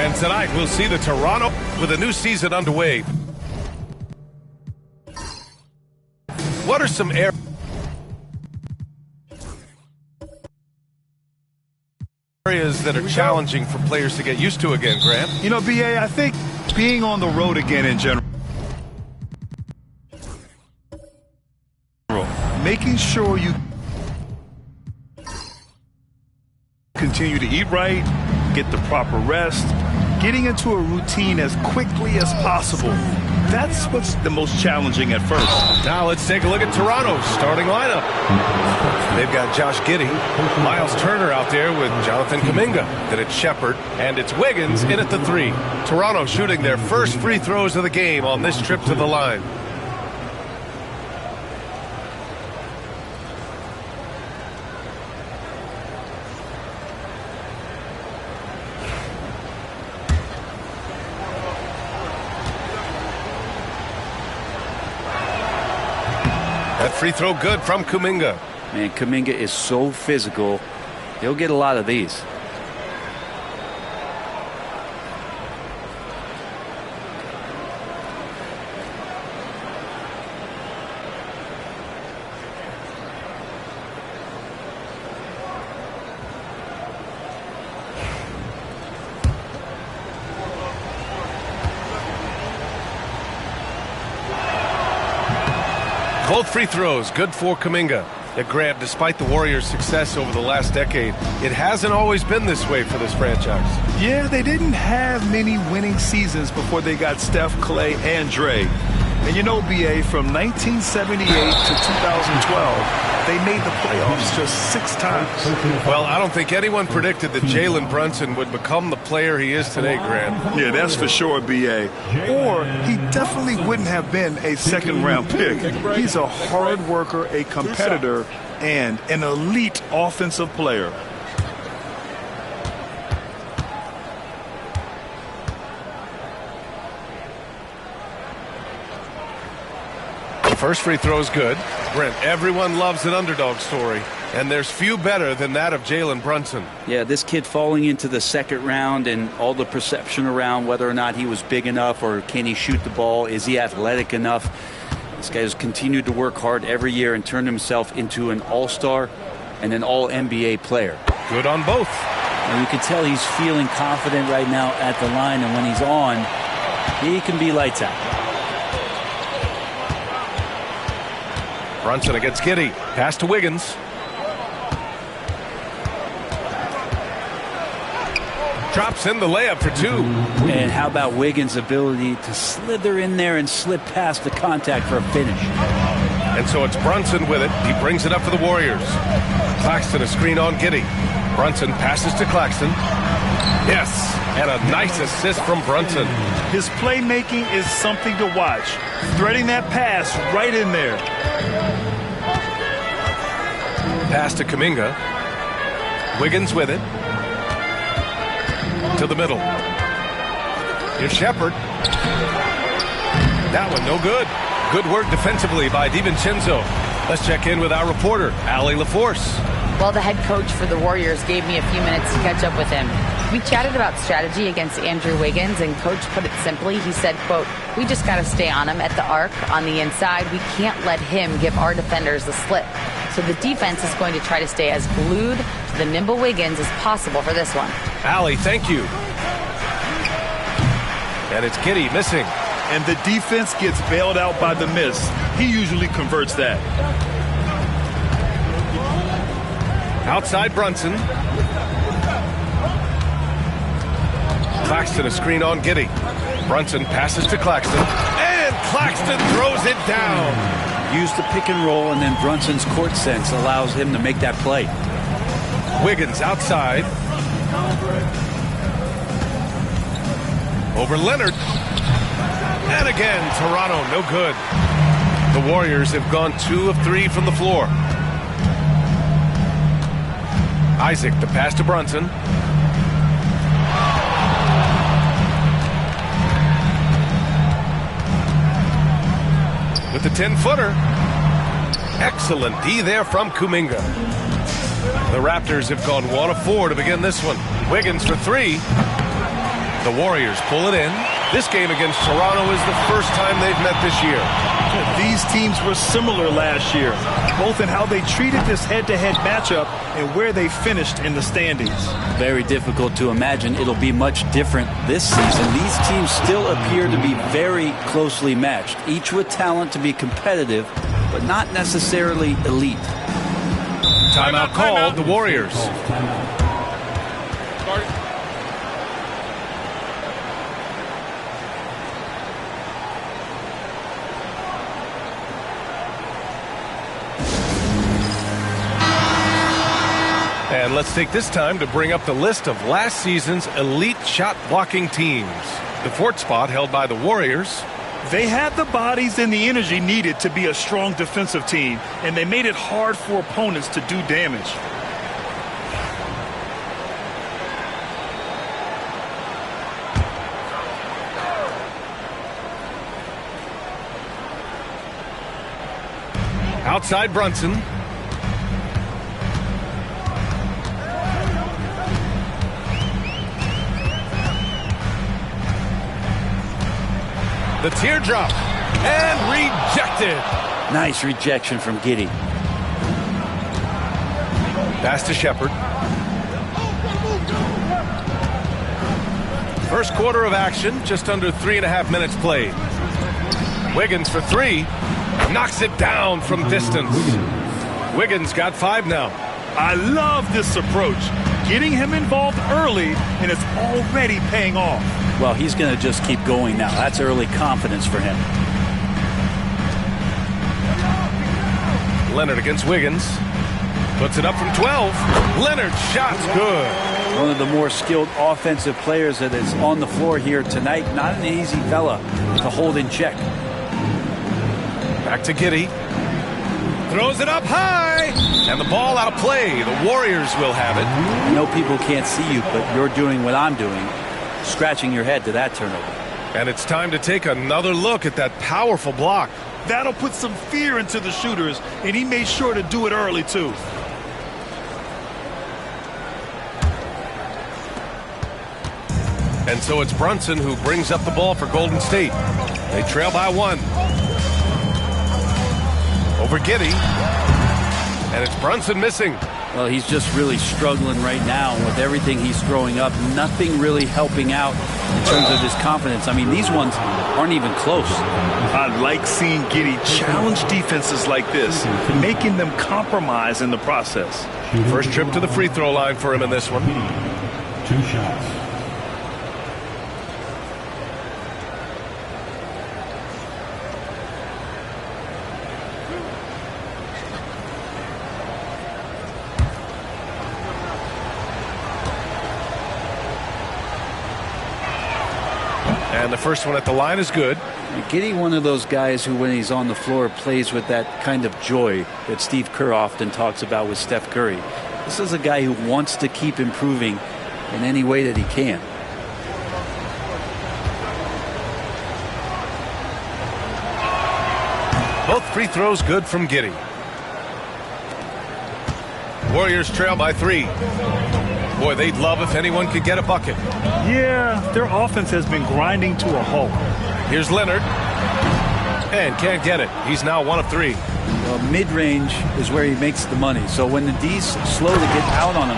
And tonight we'll see the Toronto with a new season underway. What are some areas that are challenging for players to get used to again, Grant? You know, BA, I think being on the road again in general, making sure you continue to eat right, get the proper rest, getting into a routine as quickly as possible. That's what's the most challenging at first. Now let's take a look at Toronto's starting lineup. They've got Josh Giddey, Miles Turner out there with Jonathan Kuminga. Then it's Shepard, and it's Wiggins in at the 3. Toronto shooting their first free throws of the game on this trip to the line. That free throw good from Kuminga. Man, Kuminga is so physical. He'll get a lot of these. Both free throws good for Kuminga. Grant, despite the Warriors' success over the last decade, it hasn't always been this way for this franchise. Yeah, they didn't have many winning seasons before they got Steph, Clay, and Dre. And you know, BA, from 1978 to 2012, they made the playoffs just 6 times. Well, I don't think anyone predicted that Jalen Brunson would become the player he is today, Grant. Yeah, that's for sure, BA. Or he definitely wouldn't have been a second-round pick. He's a hard worker, a competitor, and an elite offensive player. First free throw is good. Brent, everyone loves an underdog story, and there's few better than that of Jalen Brunson. Yeah, this kid falling into the second round and all the perception around whether or not he was big enough or can he shoot the ball, is he athletic enough? This guy has continued to work hard every year and turned himself into an all-star and an all-NBA player. Good on both. And you can tell he's feeling confident right now at the line, and when he's on, he can be lights out. Brunson against Giddey. Pass to Wiggins. Drops in the layup for 2. And how about Wiggins' ability to slither in there and slip past the contact for a finish? And so it's Brunson with it. He brings it up for the Warriors. Claxton a screen on Giddey. Brunson passes to Claxton. Yes, and a nice assist from Brunson. His playmaking is something to watch. Threading that pass right in there. Pass to Kuminga. Wiggins with it. To the middle. Here's Shepard. That one no good. Good work defensively by DiVincenzo. Let's check in with our reporter, Allie LaForce. Well, the head coach for the Warriors gave me a few minutes to catch up with him. We chatted about strategy against Andrew Wiggins, and Coach put it simply. He said, quote, "We just got to stay on him at the arc on the inside. We can't let him give our defenders the slip. So the defense is going to try to stay as glued to the nimble Wiggins as possible for this one." Allie, thank you. And it's Giddey missing. And the defense gets bailed out by the miss. He usually converts that. Outside Brunson. Claxton a screen on Giddey. Brunson passes to Claxton. And Claxton throws it down. Use the pick and roll, and then Brunson's court sense allows him to make that play. Wiggins outside. Over Leonard. And again, Toronto, no good. The Warriors have gone 2 of 3 from the floor. Isaac, the pass to Brunson. With the 10-footer. Excellent D there from Kuminga. The Raptors have gone 1 of 4 to begin this one. Wiggins for 3. The Warriors pull it in. This game against Toronto is the first time they've met this year. These teams were similar last year, both in how they treated this head-to-head matchup and where they finished in the standings. Very difficult to imagine it'll be much different this season. These teams still appear to be very closely matched, each with talent to be competitive, but not necessarily elite. Timeout called, the Warriors. And let's take this time to bring up the list of last season's elite shot blocking teams. The fourth spot held by the Warriors. They had the bodies and the energy needed to be a strong defensive team, and they made it hard for opponents to do damage. Outside Brunson. The teardrop, and rejected. Nice rejection from Giddey. Pass to Shepard. First quarter of action, just under 3.5 minutes played. Wiggins for three, knocks it down from distance. Wiggins got 5 now. I love this approach, getting him involved early, and it's already paying off. Well, he's going to just keep going now. That's early confidence for him. Leonard against Wiggins. Puts it up from 12. Leonard's shot's good. One of the more skilled offensive players that is on the floor here tonight. Not an easy fella to hold in check. Back to Giddey. Throws it up high. And the ball out of play. The Warriors will have it. I know people can't see you, but you're doing what I'm doing. Scratching your head to that turnover. And it's time to take another look at that powerful block. That'll put some fear into the shooters, and he made sure to do it early, too. And so it's Brunson who brings up the ball for Golden State. They trail by 1. Over Giddey. And it's Brunson missing. Well, he's just really struggling right now with everything he's throwing up. Nothing really helping out in terms of his confidence. I mean, these ones aren't even close. I like seeing Giddey challenge defenses like this, making them compromise in the process. First trip to the free throw line for him in this one. 2 shots. And the first one at the line is good. Giddey, one of those guys who, when he's on the floor, plays with that kind of joy that Steve Kerr often talks about with Steph Curry. This is a guy who wants to keep improving in any way that he can. Both free throws good from Giddey. Warriors trail by 3. Boy, they'd love if anyone could get a bucket. Yeah, their offense has been grinding to a halt. Here's Leonard. And can't get it. He's now 1 of 3. Well, mid-range is where he makes the money. So when the D's slow to get out on him,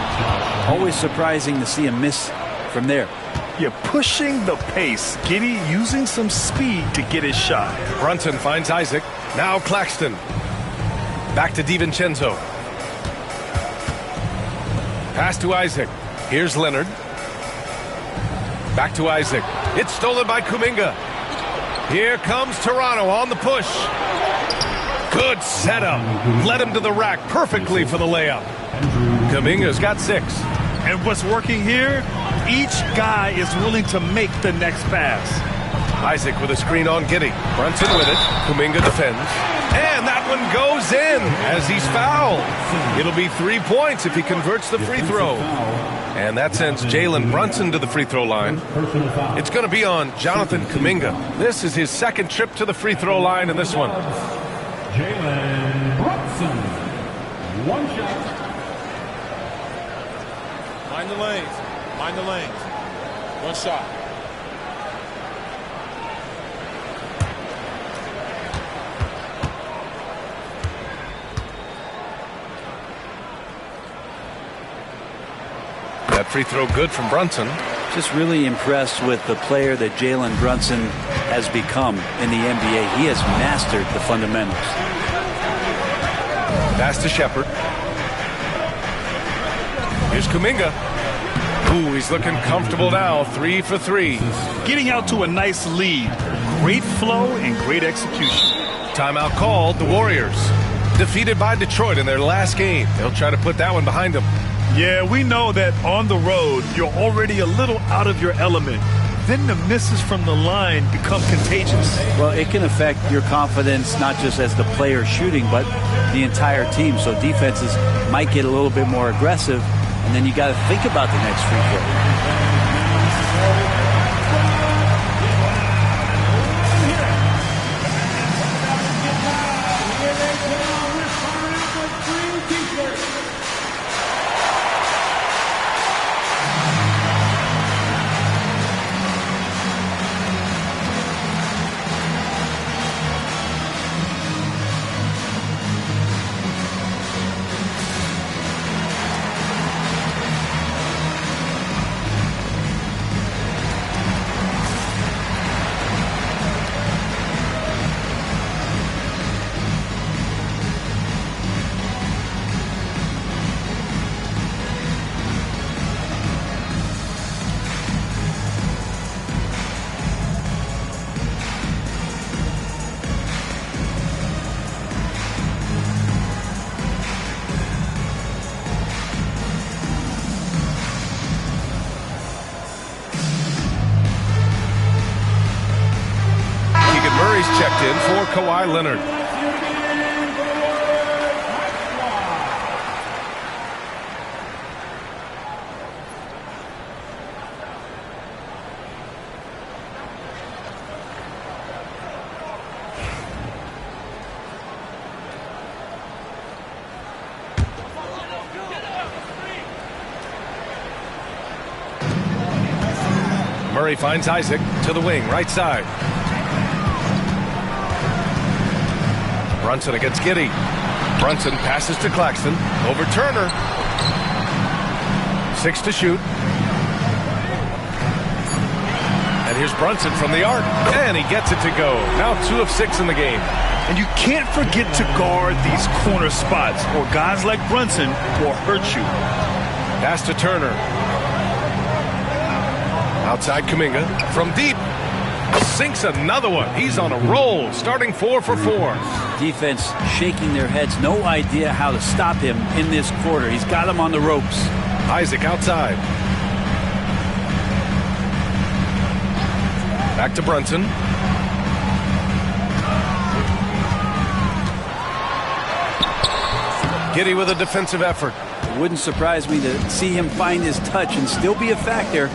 always surprising to see him miss from there. You're pushing the pace. Giddey using some speed to get his shot. Brunson finds Isaac. Now Claxton. Back to DiVincenzo. Pass to Isaac. Here's Leonard. Back to Isaac. It's stolen by Kuminga. Here comes Toronto on the push. Good setup. Led him to the rack perfectly for the layup. Kuminga's got 6. And what's working here? Each guy is willing to make the next pass. Isaac with a screen on Giddey. Brunson with it. Kuminga defends. And that one goes in as he's fouled. It'll be 3 points if he converts the free throw. And that sends Jalen Brunson to the free throw line. It's going to be on Jonathan Kuminga. This is his second trip to the free throw line in this one. Jalen Brunson. 1 shot. Mind the lanes. Mind the lanes. 1 shot. That free throw good from Brunson. Just really impressed with the player that Jalen Brunson has become in the NBA. He has mastered the fundamentals. Pass to Shepard. Here's Kuminga. Ooh, he's looking comfortable now. 3 for 3. Getting out to a nice lead. Great flow and great execution. Timeout called. The Warriors defeated by Detroit in their last game. They'll try to put that one behind them. Yeah, we know that on the road, you're already a little out of your element. Then the misses from the line become contagious. Well, it can affect your confidence, not just as the player shooting, but the entire team. So defenses might get a little bit more aggressive, and then you got to think about the next free throw. Checked in for Kawhi Leonard. Murray finds Isaac to the wing, right side. Brunson against Giddey. Brunson passes to Claxton. Over Turner. 6 to shoot. And here's Brunson from the arc. And he gets it to go. Now 2 of 6 in the game. And you can't forget to guard these corner spots, or guys like Brunson will hurt you. Pass to Turner. Outside Kuminga. From deep. Sinks another one. He's on a roll, starting 4 for 4. Defense shaking their heads. No idea how to stop him in this quarter. He's got him on the ropes. Isaac outside. Back to Brunson. Giddey with a defensive effort. It wouldn't surprise me to see him find his touch and still be a factor.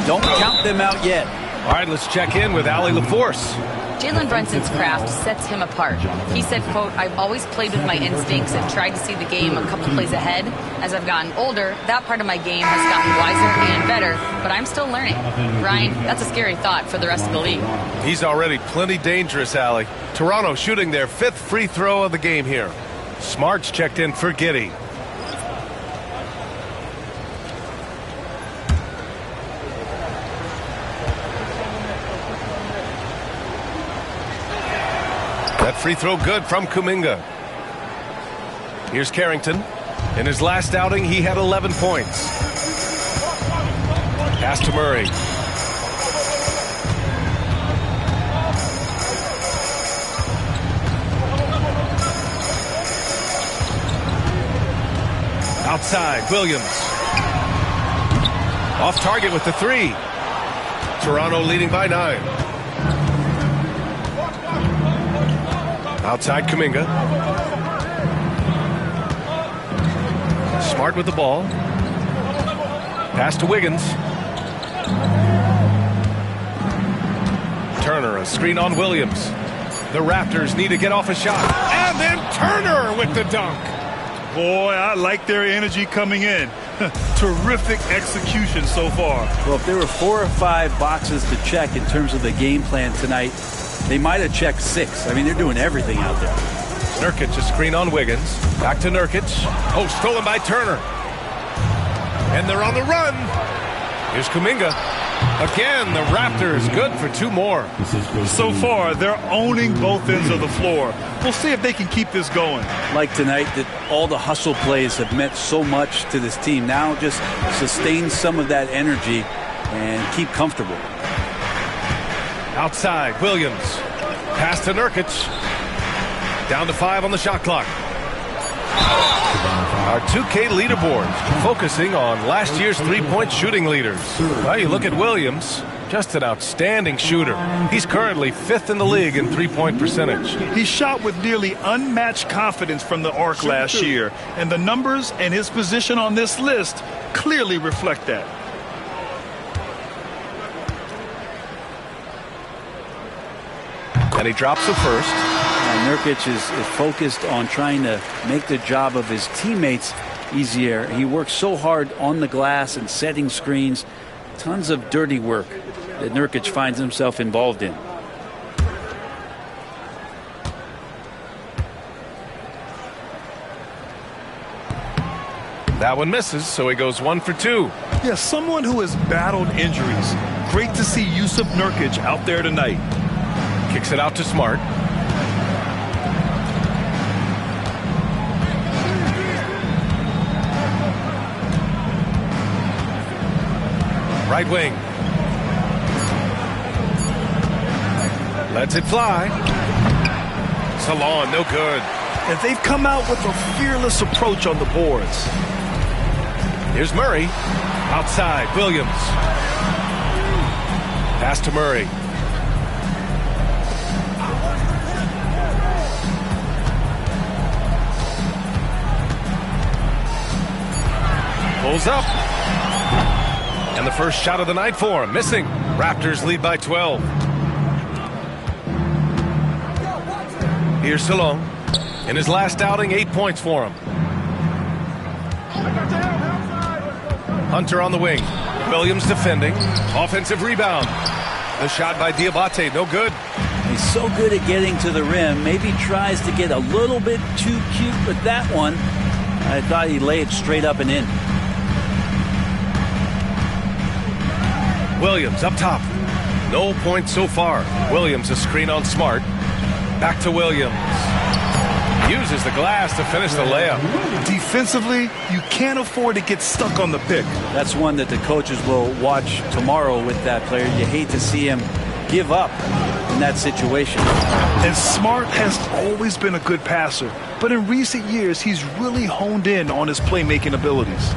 Don't count them out yet. All right, let's check in with Allie LaForce. Jalen Brunson's craft sets him apart. He said, quote, "I've always played with my instincts and tried to see the game a couple plays ahead. As I've gotten older, that part of my game has gotten wiser and better, but I'm still learning." Ryan, that's a scary thought for the rest of the league. He's already plenty dangerous, Allie. Toronto shooting their 5th free throw of the game here. Smart's checked in for Giddey. That free throw good from Kuminga. Here's Carrington. In his last outing, he had 11 points. Pass to Murray. Outside, Williams. Off target with the 3. Toronto leading by 9. Outside Kuminga. Smart with the ball. Pass to Wiggins. Turner, a screen on Williams. The Raptors need to get off a shot. And then Turner with the dunk. Boy, I like their energy coming in. Terrific execution so far. Well, if there were 4 or 5 boxes to check in terms of the game plan tonight, they might have checked 6. I mean, they're doing everything out there. Nurkic, a screen on Wiggins. Back to Nurkic. Oh, stolen by Turner. And they're on the run. Here's Kuminga. Again, the Raptors good for 2 more. So far, they're owning both ends of the floor. We'll see if they can keep this going. Like tonight, that all the hustle plays have meant so much to this team. Now just sustain some of that energy and keep comfortable. Outside, Williams. Pass to Nurkic. Down to 5 on the shot clock. Our 2K leaderboard focusing on last year's three-point shooting leaders. Well, you look at Williams, just an outstanding shooter. He's currently 5th in the league in three-point percentage. He shot with nearly unmatched confidence from the arc last year, and the numbers and his position on this list clearly reflect that. And he drops the first. Nurkic is focused on trying to make the job of his teammates easier. He works so hard on the glass and setting screens. Tons of dirty work that Nurkic finds himself involved in. That one misses, so he goes 1 for 2. Yeah, someone who has battled injuries. Great to see Yusuf Nurkic out there tonight. Kicks it out to Smart. Right wing. Lets it fly. Salon, no good. And they've come out with a fearless approach on the boards. Here's Murray. Outside, Williams. Pass to Murray. Pulls up. And the first shot of the night for him. Missing. Raptors lead by 12. Here's Salon. In his last outing, 8 points for him. Hunter on the wing. Williams defending. Offensive rebound. The shot by Diabate, no good. He's so good at getting to the rim. Maybe tries to get a little bit too cute with that one. I thought he'd lay it straight up and in. Williams up top. No points so far. Williams a screen on Smart. Back to Williams. Uses the glass to finish the layup. Defensively, you can't afford to get stuck on the pick. That's one that the coaches will watch tomorrow with that player. You hate to see him give up in that situation. And Smart has always been a good passer, but in recent years, he's really honed in on his playmaking abilities.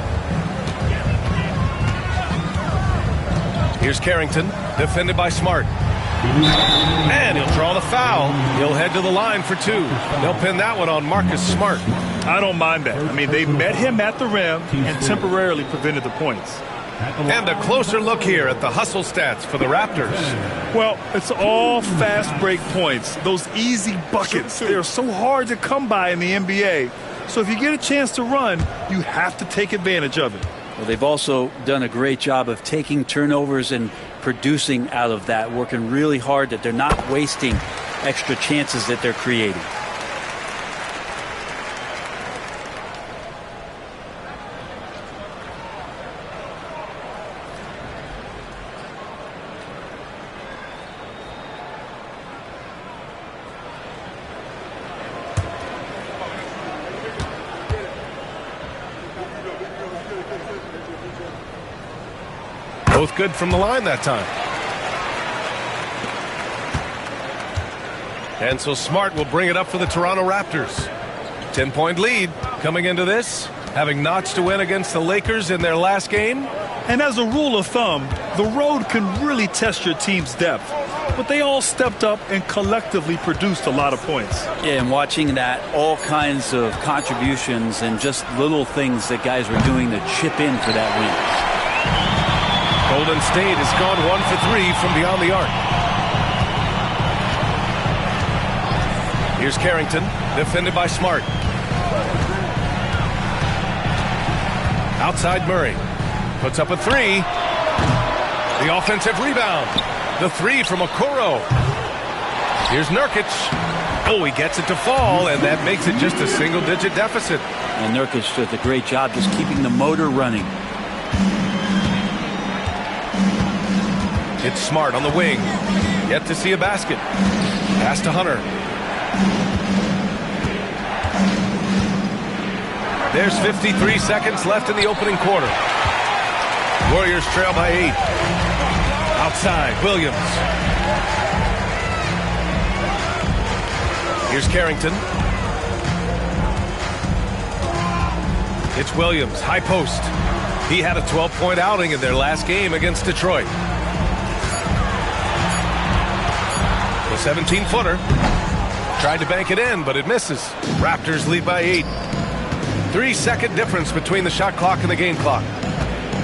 Here's Carrington, defended by Smart. And he'll draw the foul. He'll head to the line for 2. They'll pin that one on Marcus Smart. I don't mind that. I mean, they met him at the rim and temporarily prevented the points. And a closer look here at the hustle stats for the Raptors. Well, it's all fast break points. Those easy buckets. They're so hard to come by in the NBA. So if you get a chance to run, you have to take advantage of it. Well, they've also done a great job of taking turnovers and producing out of that, working really hard that they're not wasting extra chances that they're creating. Both good from the line that time. And so Smart will bring it up for the Toronto Raptors. 10-point lead coming into this, having notched a win against the Lakers in their last game. And as a rule of thumb, the road can really test your team's depth. But they all stepped up and collectively produced a lot of points. Yeah, and watching that, all kinds of contributions and just little things that guys were doing to chip in for that win. Golden State has gone 1 for 3 from beyond the arc. Here's Carrington, defended by Smart. Outside Murray. Puts up a 3. The offensive rebound. The 3 from Okoro. Here's Nurkic. Oh, he gets it to fall, and that makes it just a single-digit deficit. And Nurkic did a great job just keeping the motor running. It's Smart on the wing. Yet to see a basket. Pass to Hunter. There's 53 seconds left in the opening quarter. Warriors trail by 8. Outside, Williams. Here's Carrington. It's Williams, high post. He had a 12-point outing in their last game against Detroit. The 17-footer. Tried to bank it in, but it misses. Raptors lead by 8. 3-second difference between the shot clock and the game clock.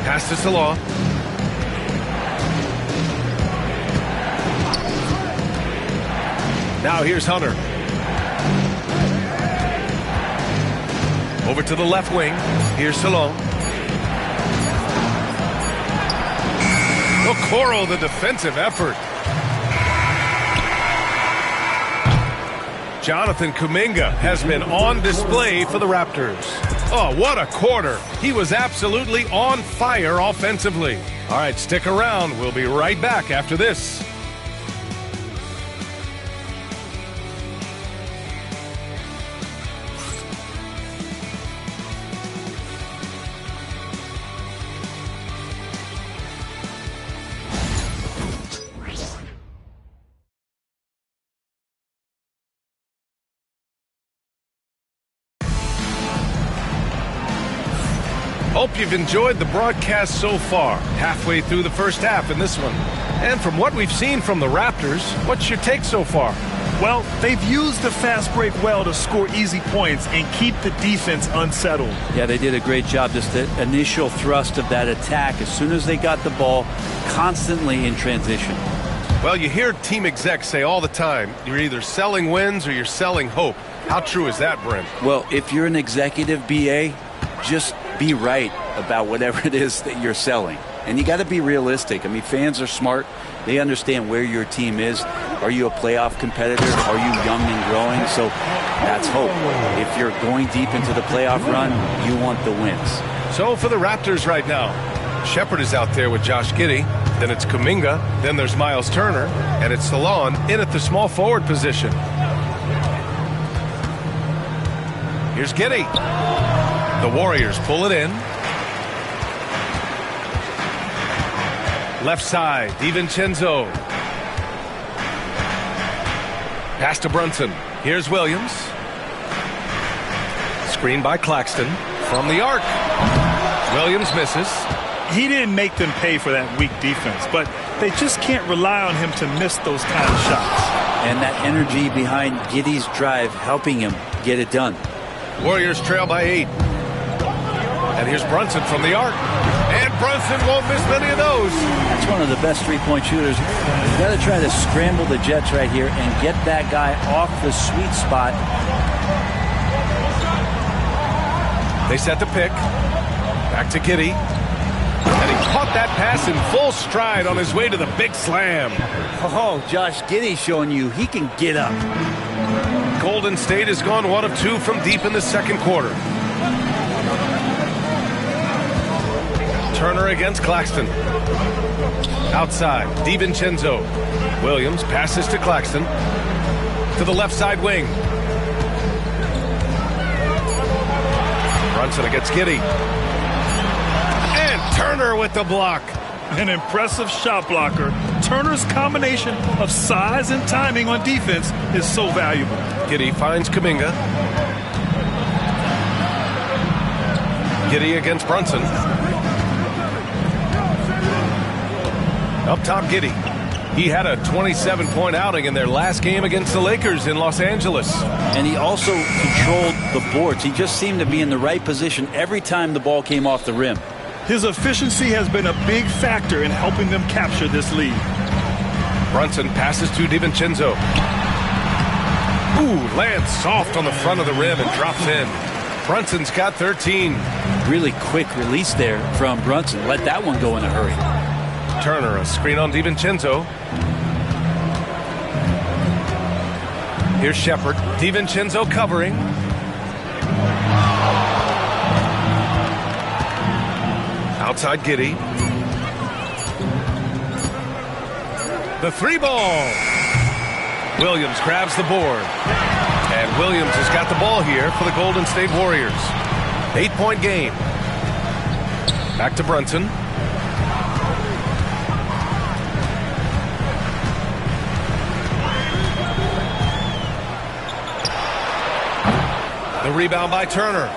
Pass to Salon. Now here's Hunter. Over to the left wing. Here's Salon. Okoro, the defensive effort. Jonathan Kuminga has been on display for the Raptors. Oh, what a quarter. He was absolutely on fire offensively. All right, stick around. We'll be right back after this. Hope you've enjoyed the broadcast so far. Halfway through the first half in this one. And from what we've seen from the Raptors, what's your take so far? Well, they've used the fast break well to score easy points and keep the defense unsettled. Yeah, they did a great job. Just the initial thrust of that attack, as soon as they got the ball, constantly in transition. Well, you hear team execs say all the time, you're either selling wins or you're selling hope. How true is that, Brent? Well, if you're an executive BA, just be right about whatever it is that you're selling. And you got to be realistic. I mean, fans are smart. They understand where your team is. Are you a playoff competitor? Are you young and growing? So that's hope. If you're going deep into the playoff run, you want the wins. So for the Raptors right now, Shepard is out there with Josh Giddey. Then it's Kuminga. Then there's Miles Turner. And it's Salon in at the small forward position. Here's Giddey. The Warriors pull it in. Left side, DiVincenzo. Pass to Brunson. Here's Williams. Screen by Claxton from the arc. Williams misses. He didn't make them pay for that weak defense, but they just can't rely on him to miss those kind of shots. And that energy behind Giddey's drive helping him get it done. Warriors trail by 8. And here's Brunson from the arc. And Brunson won't miss many of those. That's one of the best three-point shooters. You've got to try to scramble the Jets right here and get that guy off the sweet spot. They set the pick. Back to Giddey. And he caught that pass in full stride on his way to the big slam. Oh, Josh Giddey showing you he can get up. Golden State has gone 1 of 2 from deep in the second quarter. Turner against Claxton. Outside, DiVincenzo. Williams passes to Claxton. To the left side wing. Brunson against Giddey. And Turner with the block. An impressive shot blocker. Turner's combination of size and timing on defense is so valuable. Giddey finds Kuminga. Giddey against Brunson. Up top, Giddey. He had a 27-point outing in their last game against the Lakers in Los Angeles. And he also controlled the boards. He just seemed to be in the right position every time the ball came off the rim. His efficiency has been a big factor in helping them capture this lead. Brunson passes to DiVincenzo. Ooh, lands soft on the front of the rim and drops in. Brunson's got 13. Really quick release there from Brunson. Let that one go in a hurry. Turner, a screen on DiVincenzo. Here's Shepard. DiVincenzo covering. Outside Giddey. The 3-ball. Williams grabs the board. And Williams has got the ball here for the Golden State Warriors. 8-point game. Back to Brunson. The rebound by Turner.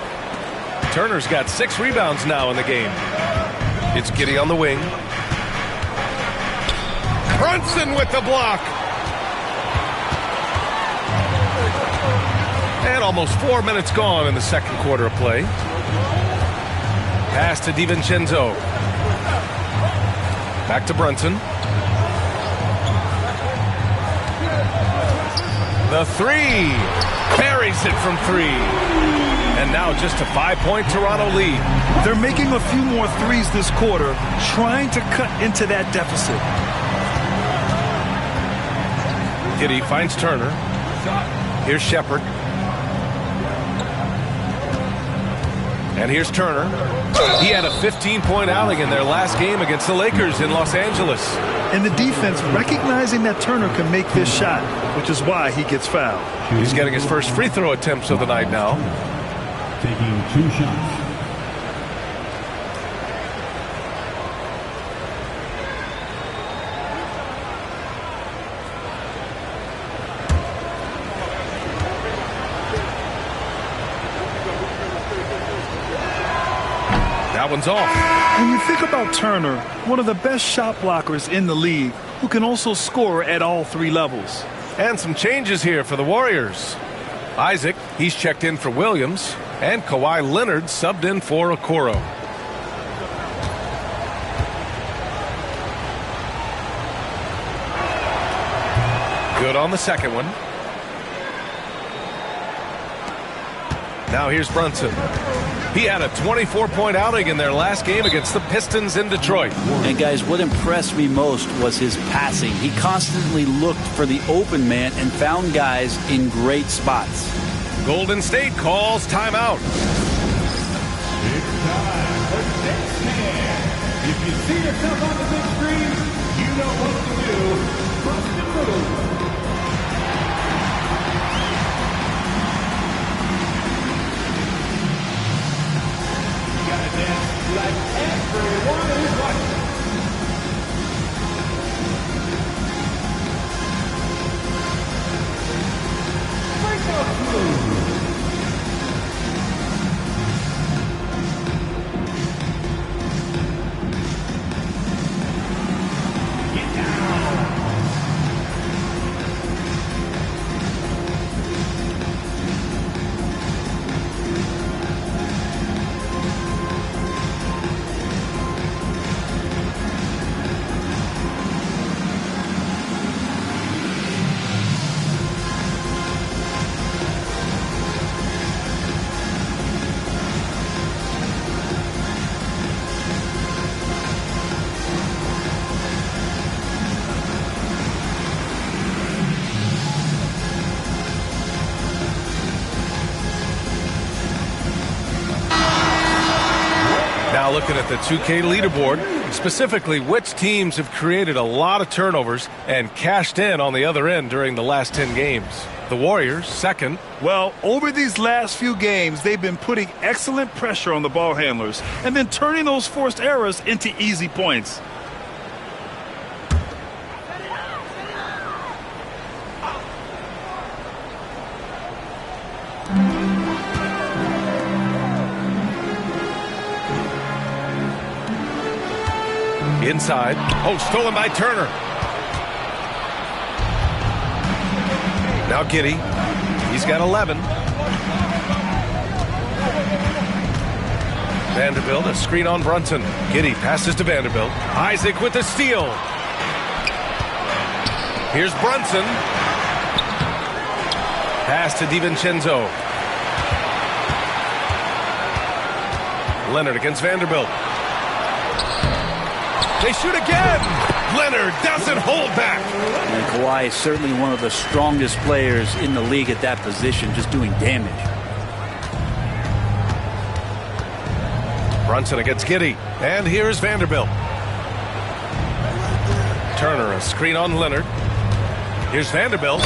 Turner's got 6 rebounds now in the game. It's Giddey on the wing. Brunson with the block. And almost 4 minutes gone in the second quarter of play. Pass to DiVincenzo. Back to Brunson. The 3. Buries it from 3. And now just a 5-point Toronto lead. They're making a few more threes this quarter, trying to cut into that deficit. Giddey finds Turner. Here's Shepherd. And here's Turner. He had a 15-point outing in their last game against the Lakers in Los Angeles. And the defense recognizing that Turner can make this shot, which is why he gets fouled. He's getting his first free throw attempts of the night now. Taking 2 shots. That one's off. When you think about Turner, one of the best shot blockers in the league, who can also score at all 3 levels. And some changes here for the Warriors. Isaac, he's checked in for Williams. And Kawhi Leonard subbed in for Okoro. Good on the second one. Now here's Brunson. He had a 24-point outing in their last game against the Pistons in Detroit. And guys, what impressed me most was his passing. He constantly looked for the open man and found guys in great spots. Golden State calls timeout. It's time for next man. If you see yourself on the big screen, you know what to do. Bust and move. Like everyone is watching. Breakout move. Get down. Now looking at the 2K leaderboard, specifically which teams have created a lot of turnovers and cashed in on the other end during the last 10 games. The Warriors, second. Well, over these last few games, they've been putting excellent pressure on the ball handlers and then turning those forced errors into easy points. Inside. Oh, stolen by Turner. Now Giddey. He's got 11. Vanderbilt, a screen on Brunson. Giddey passes to Vanderbilt. Isaac with the steal. Here's Brunson. Pass to DiVincenzo. Leonard against Vanderbilt. They shoot again. Leonard doesn't hold back. And Kawhi is certainly one of the strongest players in the league at that position, just doing damage. Brunson against Giddey. And here's Vanderbilt. Turner, a screen on Leonard. Here's Vanderbilt.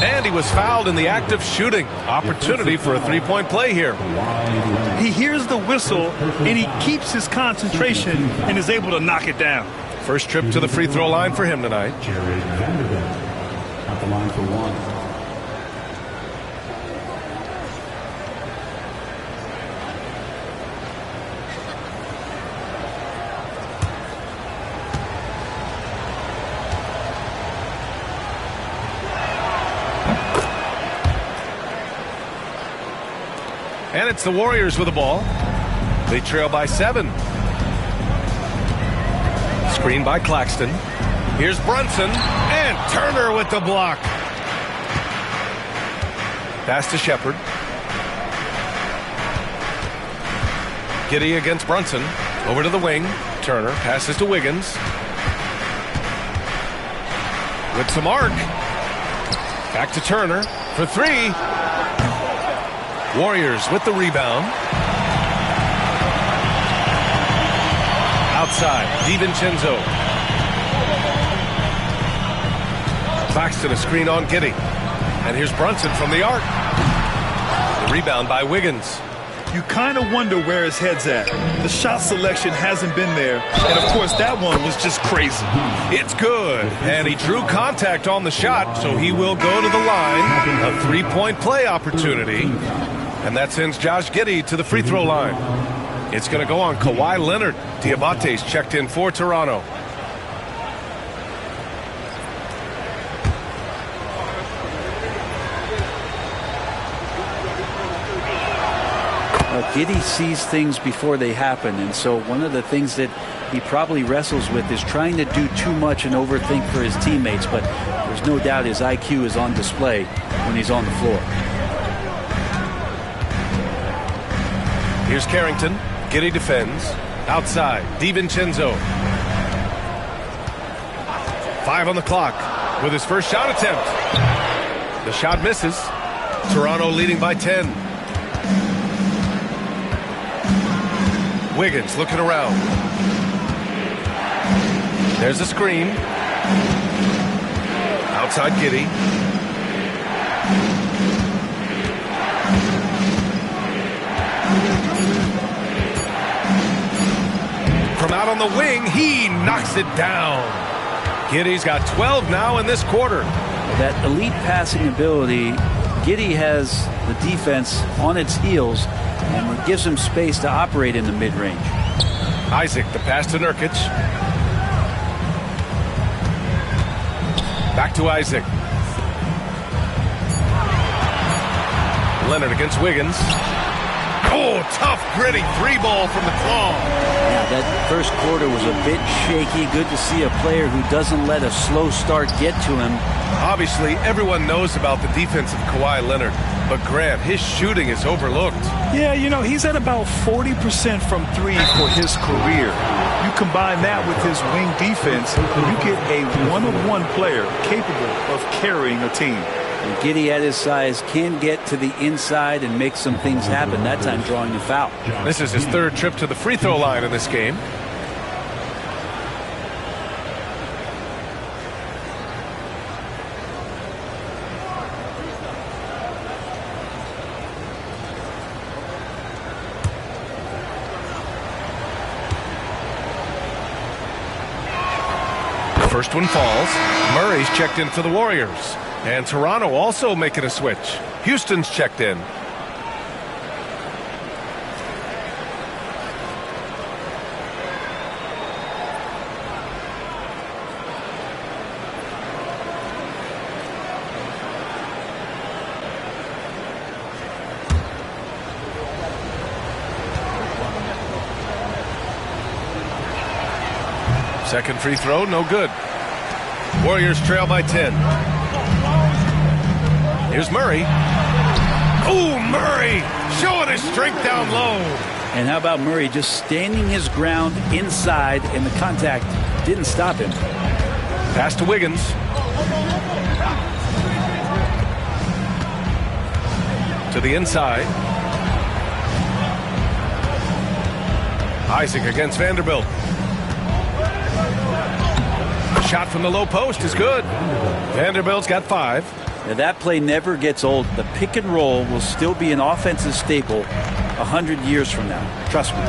And he was fouled in the act of shooting. Opportunity for a three-point play here. He hears the whistle, and he keeps his concentration and is able to knock it down. First trip to the free throw line for him tonight. Jared Vanderbilt at the line for one. And it's the Warriors with the ball. They trail by 7. Screen by Claxton. Here's Brunson. And Turner with the block. Pass to Shepard. Giddey against Brunson. Over to the wing. Turner passes to Wiggins. With some arc. Back to Turner for 3. Warriors with the rebound. Outside, DiVincenzo. Claxton, a screen on Giddey. And here's Brunson from the arc. The rebound by Wiggins. You kind of wonder where his head's at. The shot selection hasn't been there. And, of course, that one was just crazy. It's good. And he drew contact on the shot, so he will go to the line. A three-point play opportunity. And that sends Josh Giddey to the free throw line. It's going to go on Kawhi Leonard. Diabate's checked in for Toronto. Giddey sees things before they happen, and so one of the things that he probably wrestles with is trying to do too much and overthink for his teammates, but there's no doubt his IQ is on display when he's on the floor. Here's Carrington. Giddey defends. Outside, DiVincenzo. 5 on the clock with his first shot attempt. The shot misses. Toronto leading by 10. Wiggins looking around. There's a screen. Outside Giddey. From out on the wing, he knocks it down. Giddey's got 12 now in this quarter. That elite passing ability, Giddey has the defense on its heels, and it gives him space to operate in the mid-range. Isaac, the pass to Nurkic. Back to Isaac. Leonard against Wiggins. Oh, tough, gritty 3-ball from the claw. Yeah, that first quarter was a bit shaky. Good to see a player who doesn't let a slow start get to him. Obviously, everyone knows about the defense of Kawhi Leonard, but Grant, his shooting is overlooked. Yeah, you know, he's at about 40% from 3 for his career. You combine that with his wing defense, you get a one-on-one player capable of carrying a team. And Giddey at his size can get to the inside and make some things happen, that time drawing a foul. This is his third trip to the free throw line in this game. First one falls. Murray's checked in for the Warriors. And Toronto also making a switch. Houston's checked in. Second free throw, no good. Warriors trail by 10. Here's Murray. Oh, Murray showing his strength down low. And how about Murray just standing his ground inside, and the contact didn't stop him. Pass to Wiggins. To the inside. Isaac against Vanderbilt. Shot from the low post is good. Vanderbilt's got 5. Now that play never gets old. The pick and roll will still be an offensive staple 100 years from now. Trust me.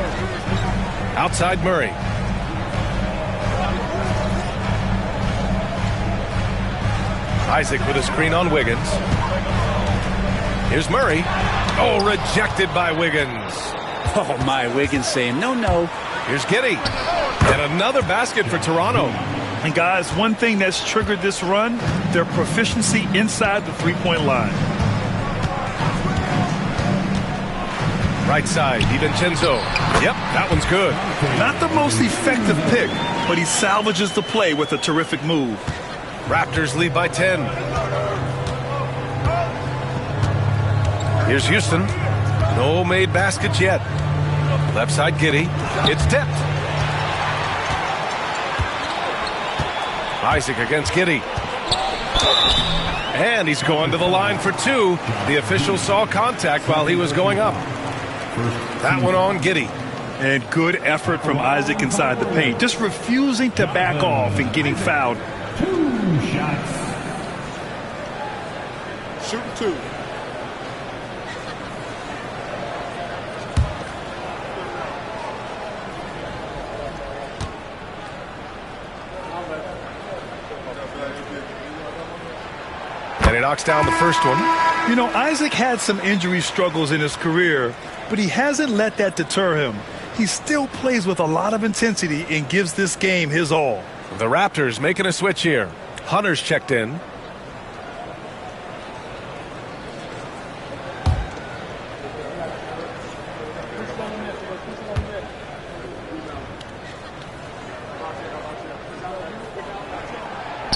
Outside Murray. Isaac with a screen on Wiggins. Here's Murray. Oh, rejected by Wiggins. Oh, my. Wiggins saying, no, no. Here's Giddey. And another basket for Toronto. And guys, one thing that's triggered this run, their proficiency inside the three-point line. Right side, DiVincenzo. Yep, that one's good. Not the most effective pick, but he salvages the play with a terrific move. Raptors lead by 10. Here's Houston. No made baskets yet. Left side Giddey. It's tipped. Isaac against Giddey. And he's going to the line for 2. The official saw contact while he was going up. That one on Giddey. And good effort from Isaac inside the paint. Just refusing to back off and getting fouled. 2 shots. Shoot 2. And he knocks down the first one. You know, Isaac had some injury struggles in his career, but he hasn't let that deter him. He still plays with a lot of intensity and gives this game his all. The Raptors making a switch here. Hunter's checked in.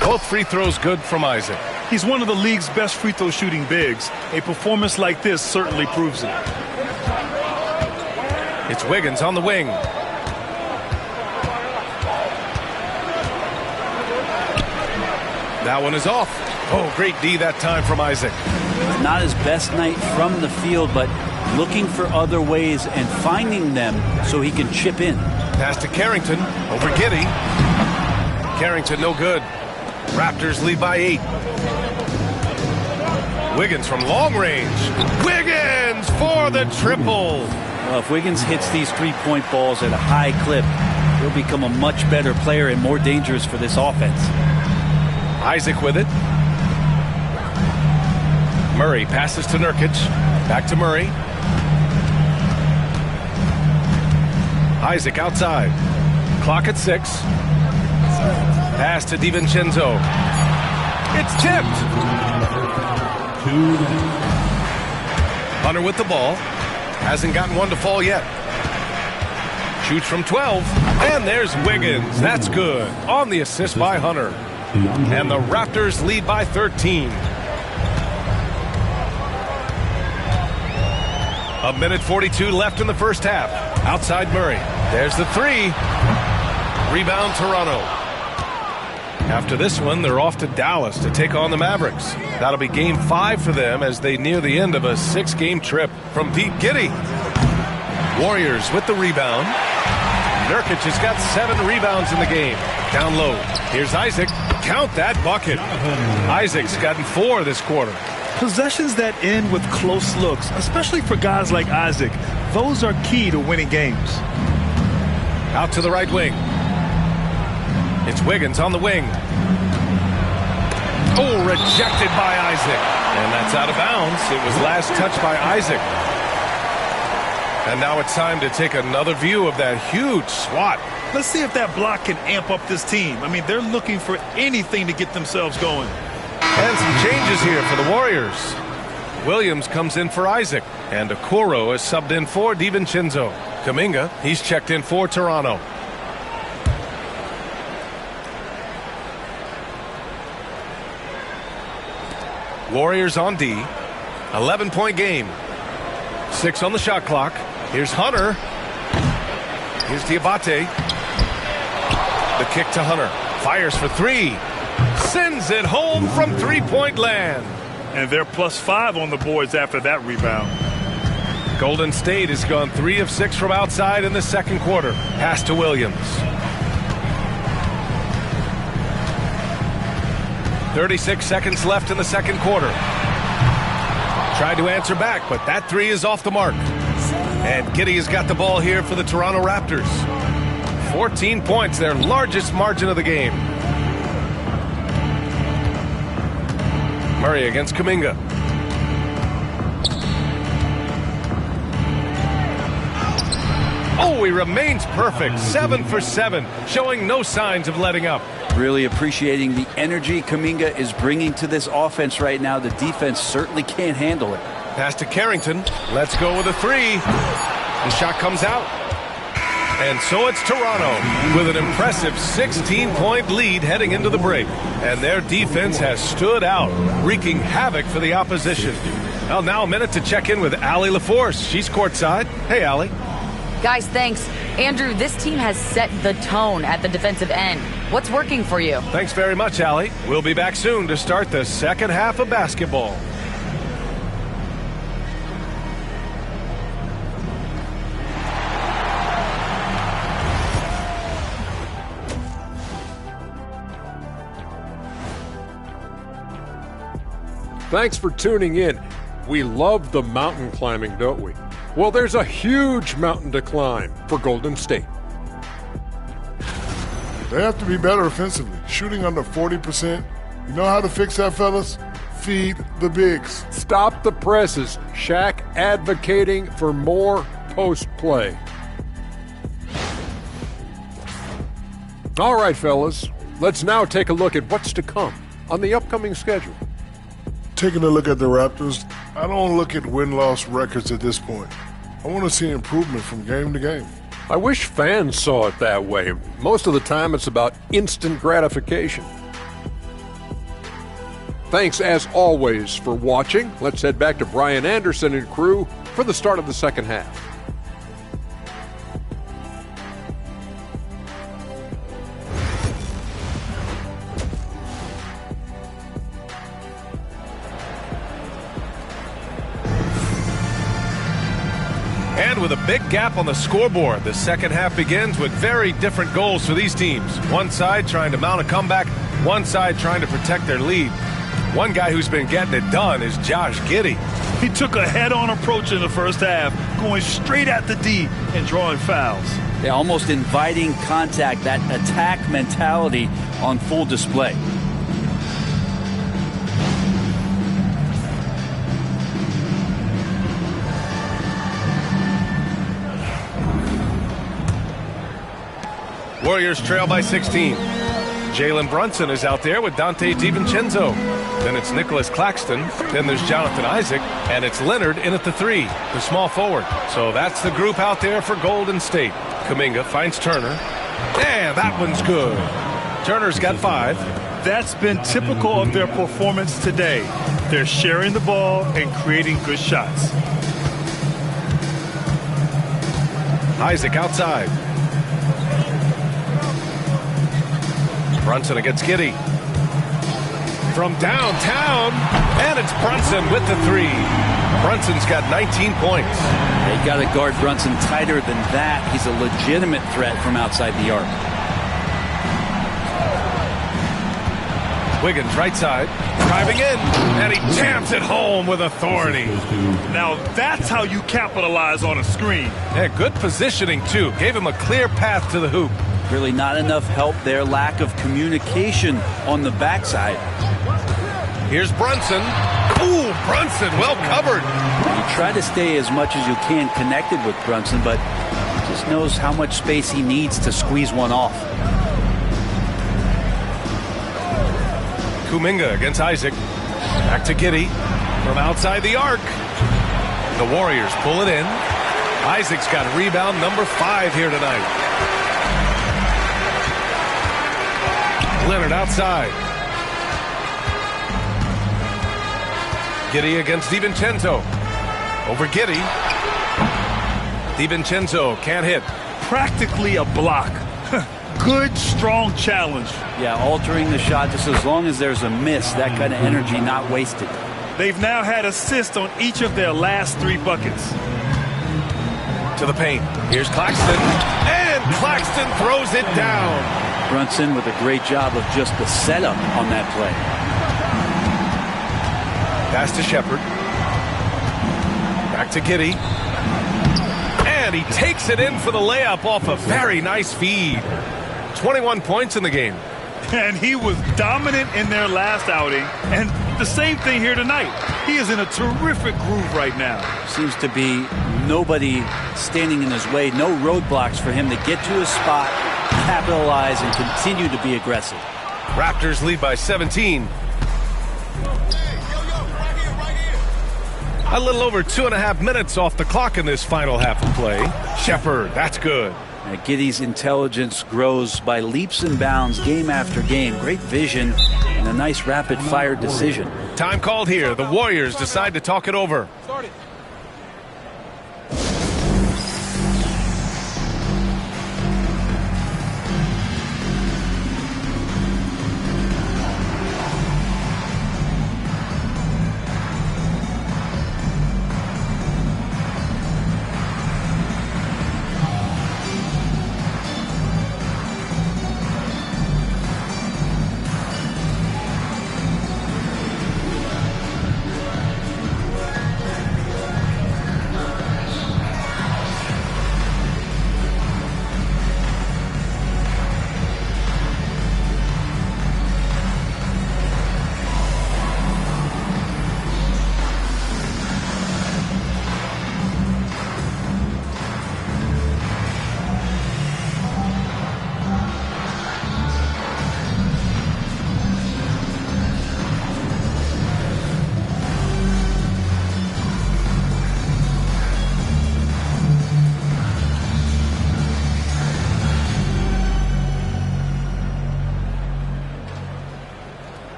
Both free throws good from Isaac. He's one of the league's best free throw shooting bigs. A performance like this certainly proves it. It's Wiggins on the wing. That one is off. Oh, great D that time from Isaac. Not his best night from the field, but looking for other ways and finding them so he can chip in. Pass to Carrington over Giddey. Carrington no good. Raptors lead by 8. Wiggins from long range. Wiggins for the triple. Well, if Wiggins hits these three-point balls at a high clip, he'll become a much better player and more dangerous for this offense. Isaac with it. Murray passes to Nurkic. Back to Murray. Isaac outside. Clock at 6. Pass to DiVincenzo. It's tipped. Hunter with the ball. Hasn't gotten one to fall yet. Shoots from 12. And there's Wiggins. That's good. On the assist by Hunter. And the Raptors lead by 13. A minute 42 left in the first half. Outside Murray. There's the 3. Rebound Toronto. After this one, they're off to Dallas to take on the Mavericks. That'll be game 5 for them as they near the end of a 6-game trip. From deep, Giddey. Warriors with the rebound. Nurkic has got 7 rebounds in the game. Down low. Here's Isaac. Count that bucket. Isaac's gotten 4 this quarter. Possessions that end with close looks, especially for guys like Isaac, those are key to winning games. Out to the right wing. It's Wiggins on the wing. Oh, rejected by Isaac. And that's out of bounds. It was last touched by Isaac. And now it's time to take another view of that huge swat. Let's see if that block can amp up this team. I mean, they're looking for anything to get themselves going. And some changes here for the Warriors. Williams comes in for Isaac. And Okoro is subbed in for DiVincenzo. Kuminga, he's checked in for Toronto. Warriors on D. 11-point game. 6 on the shot clock. Here's Hunter. Here's Diabate. The kick to Hunter. Fires for 3. Sends it home from three-point land. And they're +5 on the boards after that rebound. Golden State has gone 3 of 6 from outside in the second quarter. Pass to Williams. 36 seconds left in the second quarter. Tried to answer back, but that three is off the mark. And Giddey has got the ball here for the Toronto Raptors. 14 points, their largest margin of the game. Murray against Kuminga. Oh, he remains perfect. 7 for 7, showing no signs of letting up. Really appreciating the energy Kuminga is bringing to this offense right now. The defense certainly can't handle it. Pass to Carrington. Let's go with a three. The shot comes out. And so it's Toronto with an impressive 16-point lead heading into the break. And their defense has stood out, wreaking havoc for the opposition. Well, now a minute to check in with Allie LaForce. She's courtside. Hey, Allie. Guys, thanks. Andrew, this team has set the tone at the defensive end. What's working for you? Thanks very much, Allie. We'll be back soon to start the second half of basketball. Thanks for tuning in. We love the mountain climbing, don't we? Well, there's a huge mountain to climb for Golden State. They have to be better offensively, shooting under 40%. You know how to fix that, fellas? Feed the bigs. Stop the presses. Shaq advocating for more post play. All right, fellas, let's now take a look at what's to come on the upcoming schedule. Taking a look at the Raptors, I don't look at win-loss records at this point. I want to see improvement from game to game. I wish fans saw it that way. Most of the time it's about instant gratification. Thanks as always for watching. Let's head back to Brian Anderson and crew for the start of the second half. And with a big gap on the scoreboard, the second half begins with very different goals for these teams. One side trying to mount a comeback, one side trying to protect their lead. One guy who's been getting it done is Josh Giddey. He took a head-on approach in the first half, going straight at the D and drawing fouls. Yeah, almost inviting contact, that attack mentality on full display. Warriors trail by 16. Jalen Brunson is out there with Dante DiVincenzo. Then it's Nicholas Claxton. Then there's Jonathan Isaac. And it's Leonard in at the three, the small forward. So that's the group out there for Golden State. Kuminga finds Turner. And that one's good. Turner's got 5. That's been typical of their performance today. They're sharing the ball and creating good shots. Isaac outside. Brunson against Giddey. From downtown, and it's Brunson with the three. Brunson's got 19 points. They got to guard Brunson tighter than that. He's a legitimate threat from outside the arc. Wiggins right side, driving in, and he jams it home with authority. Now that's how you capitalize on a screen. Yeah, good positioning too. Gave him a clear path to the hoop. Really not enough help there. Lack of communication on the backside. Here's Brunson. Ooh, Brunson, well covered. You try to stay as much as you can connected with Brunson, but he just knows how much space he needs to squeeze one off. Kuminga against Isaac. Back to Giddey from outside the arc. The Warriors pull it in. Isaac's got rebound number 5 here tonight. Leonard outside. Giddey against DiVincenzo. Over Giddey. DiVincenzo can't hit. Practically a block. Good, strong challenge. Yeah, altering the shot just as long as there's a miss. That kind of energy not wasted. They've now had assists on each of their last 3 buckets. To the paint. Here's Claxton. And Claxton throws it down. Brunson with a great job of just the setup on that play. Pass to Shepard. Back to Giddey. And he takes it in for the layup off a very nice feed. 21 points in the game. And he was dominant in their last outing. And the same thing here tonight. He is in a terrific groove right now. Seems to be nobody standing in his way. No roadblocks for him to get to his spot, capitalize, and continue to be aggressive. Raptors lead by 17. A little over 2.5 minutes off the clock in this final half of play. Shepard, that's good. Giddey's intelligence grows by leaps and bounds game after game. Great vision and a nice rapid-fire decision. Time called here. The Warriors decide to talk it over.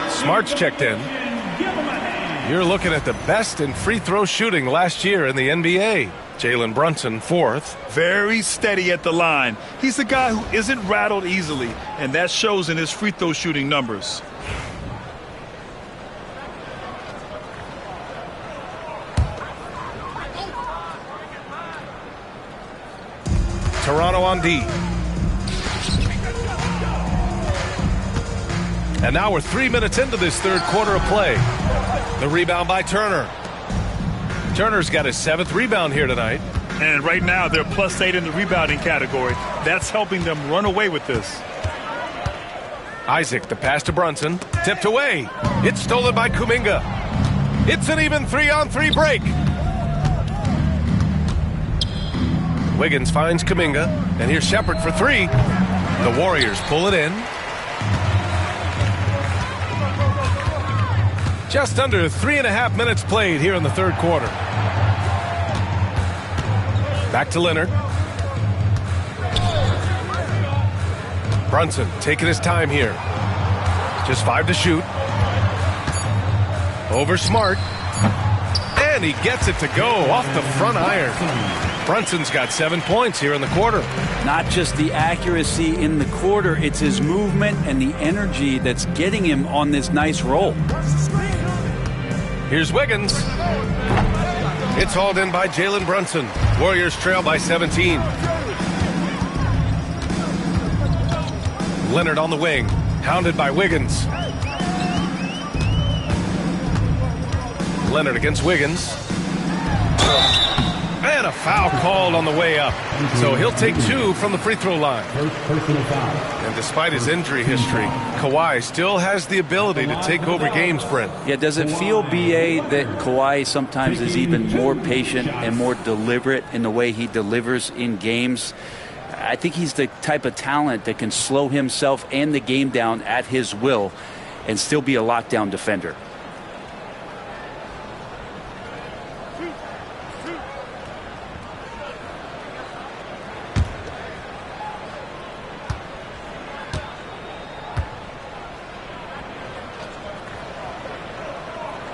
Smart's checked in. You're looking at the best in free throw shooting last year in the NBA. Jalen Brunson, fourth. Very steady at the line. He's a guy who isn't rattled easily, and that shows in his free throw shooting numbers. Toronto on D. And now we're 3 minutes into this third quarter of play. The rebound by Turner. Turner's got his 7th rebound here tonight. And right now they're +8 in the rebounding category. That's helping them run away with this. Isaac, the pass to Brunson. Tipped away. It's stolen by Kuminga. It's an even 3-on-3 break. Wiggins finds Kuminga. And here's Shepard for 3. The Warriors pull it in. Just under 3.5 minutes played here in the third quarter. Back to Leonard. Brunson taking his time here. Just 5 to shoot. Over Smart. And he gets it to go off the front iron. Brunson's got 7 points here in the quarter. Not just the accuracy in the quarter, it's his movement and the energy that's getting him on this nice roll. Here's Wiggins. It's hauled in by Jalen Brunson. Warriors trail by 17. Leonard on the wing, hounded by Wiggins. Leonard against Wiggins. And a foul called on the way up. So he'll take 2 from the free throw line. And despite his injury history, Kawhi still has the ability to take over games, Brent. Yeah, does it feel, B.A., that Kawhi sometimes is even more patient and more deliberate in the way he delivers in games? I think he's the type of talent that can slow himself and the game down at his will and still be a lockdown defender.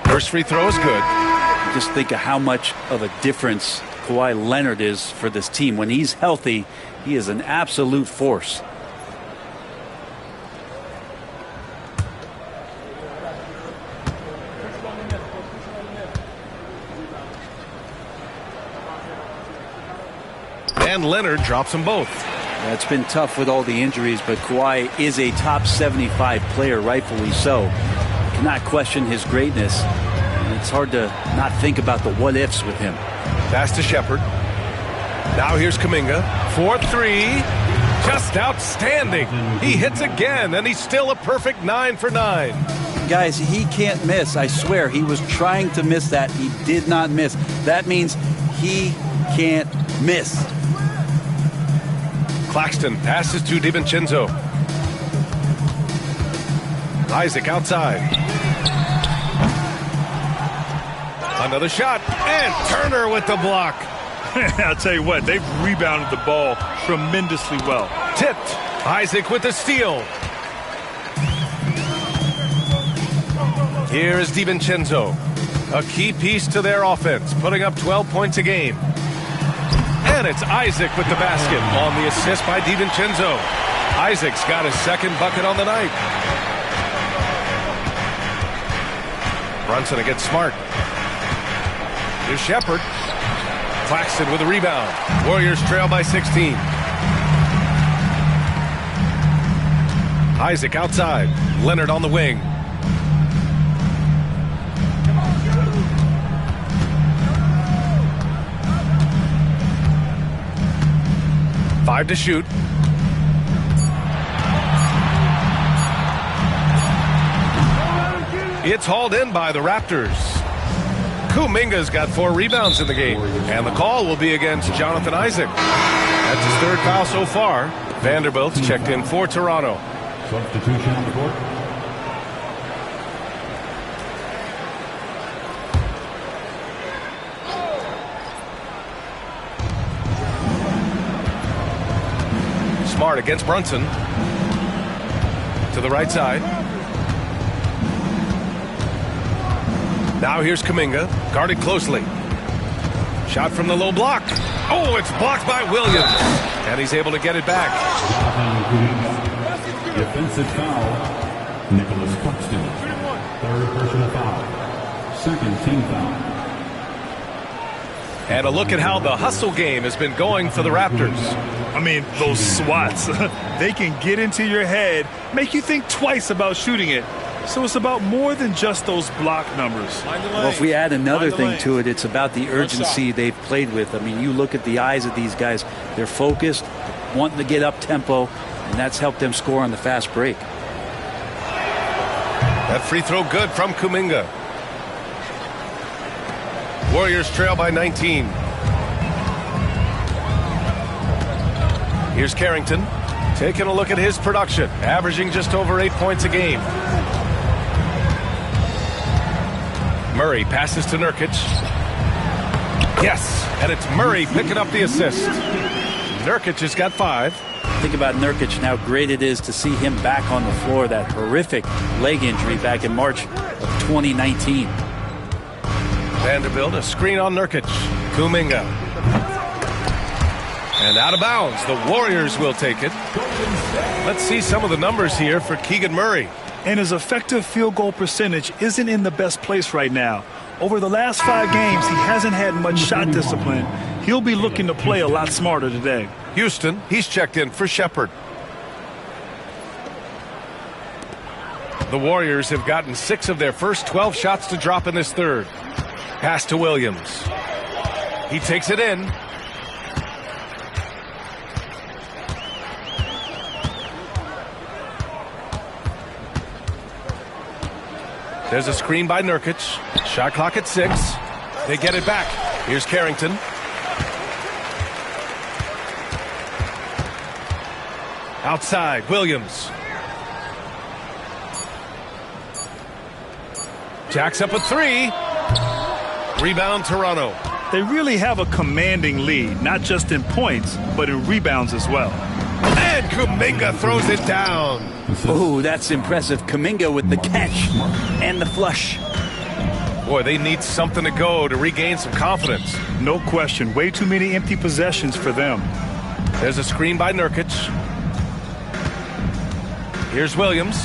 First free throw is good. Just think of how much of a difference Kawhi Leonard is for this team. When he's healthy, he is an absolute force. And Leonard drops them both. Yeah, it's been tough with all the injuries, but Kawhi is a top 75 player, rightfully so. You cannot question his greatness. And it's hard to not think about the what-ifs with him. Pass to Shepherd. Now here's Kuminga. 4-3. Just outstanding. He hits again, and he's still a perfect 9 for 9. Guys, he can't miss. I swear, he was trying to miss that. He did not miss. That means he can't miss. Claxton passes to DiVincenzo. Isaac outside. Another shot, and Turner with the block. I'll tell you what, they've rebounded the ball tremendously well. Tipped. Isaac with the steal. Here is DiVincenzo, a key piece to their offense, putting up 12 points a game. And it's Isaac with the basket on the assist by DiVincenzo. Isaac's got his second bucket on the night. Brunson against Smart. Here's Shepherd. Claxton with a rebound. Warriors trail by 16. Isaac outside. Leonard on the wing. Five to shoot. It's hauled in by the Raptors. Kuminga's got 4 rebounds in the game, and the call will be against Jonathan Isaac. That's his 3rd foul so far. Vanderbilt's checked in for Toronto. Substitution on the court. Smart against Brunson. To the right side. Now here's Kuminga, guarded closely. Shot from the low block. Oh, it's blocked by Williams. And he's able to get it back. Defensive foul. Nicholas Claxton. 3rd personal foul. 2nd team foul. And a look at how the hustle game has been going for the Raptors. I mean, those swats, they can get into your head, make you think twice about shooting it. So it's about more than just those block numbers. Well, if we add another thing to it, it's about the urgency they've played with. I mean, you look at the eyes of these guys. They're focused, wanting to get up tempo, and that's helped them score on the fast break. That free throw good from Kuminga. Warriors trail by 19. Here's Carrington, taking a look at his production, averaging just over 8 points a game. Murray passes to Nurkic. Yes, and it's Murray picking up the assist. Nurkic has got 5. Think about Nurkic and how great it is to see him back on the floor. That horrific leg injury back in March of 2019. Vanderbilt, a screen on Nurkic. Kuminga. And out of bounds. The Warriors will take it. Let's see some of the numbers here for Keegan Murray. And his effective field goal percentage isn't in the best place right now. Over the last 5 games, he hasn't had much shot discipline. He'll be looking to play a lot smarter today. Houston, he's checked in for Shepherd. The Warriors have gotten 6 of their first 12 shots to drop in this third. Pass to Williams. He takes it in. There's a screen by Nurkic. Shot clock at 6. They get it back. Here's Carrington. Outside, Williams. Jacks up a 3. Rebound, Toronto. They really have a commanding lead, not just in points, but in rebounds as well. And Kuminga throws it down. Oh, that's impressive. Kuminga with the catch and the flush. Boy, they need something to go to regain some confidence. No question. Way too many empty possessions for them. There's a screen by Nurkic. Here's Williams.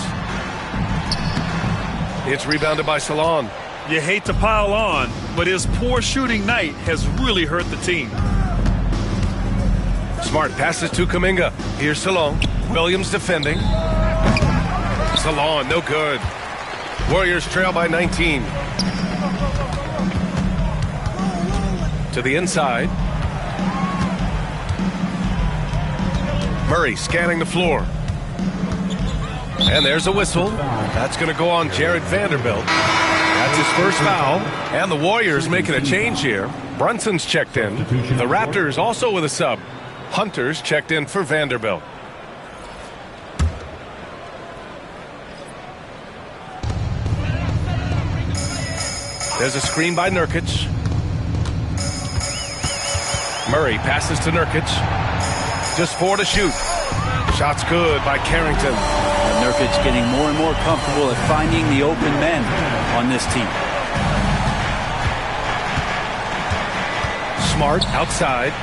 It's rebounded by Salon. You hate to pile on, but his poor shooting night has really hurt the team. Smart passes to Kuminga. Here's Salon. Williams defending. Salon, no good. Warriors trail by 19. To the inside. Murray scanning the floor. And there's a whistle. That's going to go on Jared Vanderbilt. That's his first foul. And the Warriors making a change here. Brunson's checked in. The Raptors also with a sub. Hunter's checked in for Vanderbilt. There's a screen by Nurkic. Murray passes to Nurkic. Just 4 to shoot. Shot's good by Carrington. Nurkic getting more and more comfortable at finding the open men on this team. Smart outside.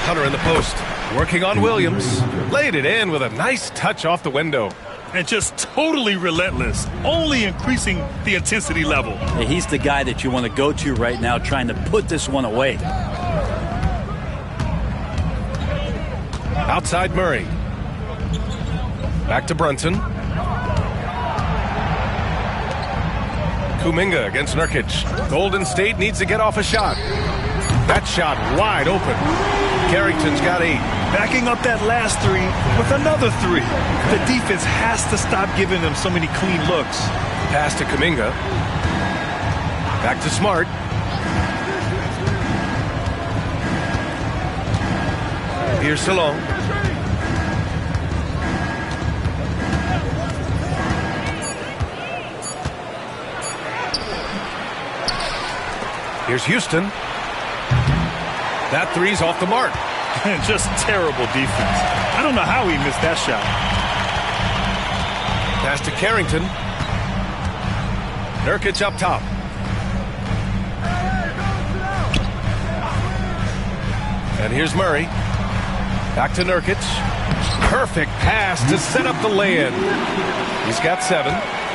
Hunter in the post. Working on Williams. Laid it in with a nice touch off the window. And just totally relentless, only increasing the intensity level. Hey, he's the guy that you want to go to right now, trying to put this one away. Outside Murray. Back to Brunson. Kuminga against Nurkic. Golden State needs to get off a shot. That shot wide open. Carrington's got 8. Backing up that last 3 with another 3. The defense has to stop giving them so many clean looks. Pass to Kuminga. Back to Smart. Here's Salon. Here's Houston. That 3's off the mark. Just terrible defense. I don't know how he missed that shot. Pass to Carrington. Nurkic up top. And here's Murray. Back to Nurkic. Perfect pass to set up the lay-in. He's got 7.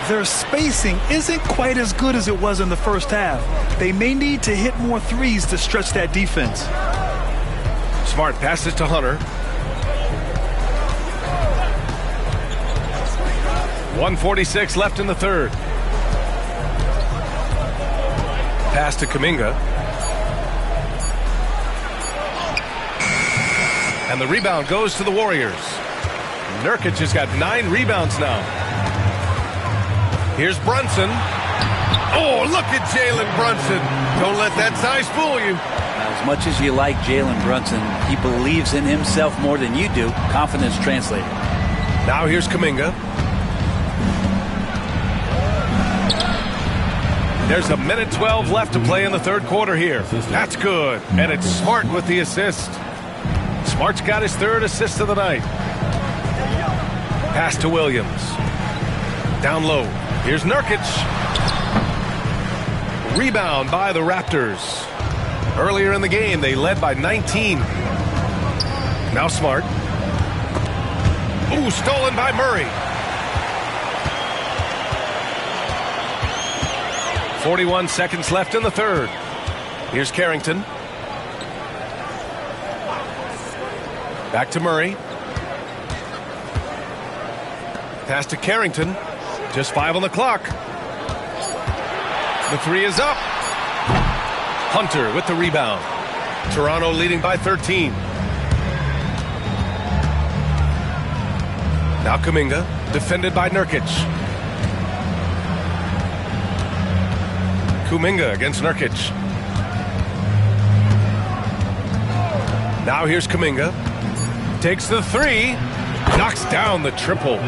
Their spacing isn't quite as good as it was in the first half. They may need to hit more 3s to stretch that defense. Smart passes to Hunter. 1:46 left in the third. Pass to Kuminga. And the rebound goes to the Warriors. Nurkic has got 9 rebounds now. Here's Brunson. Oh, look at Jalen Brunson. Don't let that size fool you. As much as you like Jalen Brunson, he believes in himself more than you do. Confidence translated. Now here's Kuminga. There's a minute 12 left to play in the third quarter here. That's good. And it's Smart with the assist. Smart's got his 3rd assist of the night. Pass to Williams. Down low. Here's Nurkic. Rebound by the Raptors. Earlier in the game, they led by 19. Now Smart. Ooh, stolen by Murray. 41 seconds left in the third. Here's Carrington. Back to Murray. Pass to Carrington. Just 5 on the clock. The 3 is up. Hunter with the rebound. Toronto leading by 13. Now Kuminga, defended by Nurkic. Kuminga against Nurkic. Now here's Kuminga. Takes the 3. Knocks down the triple.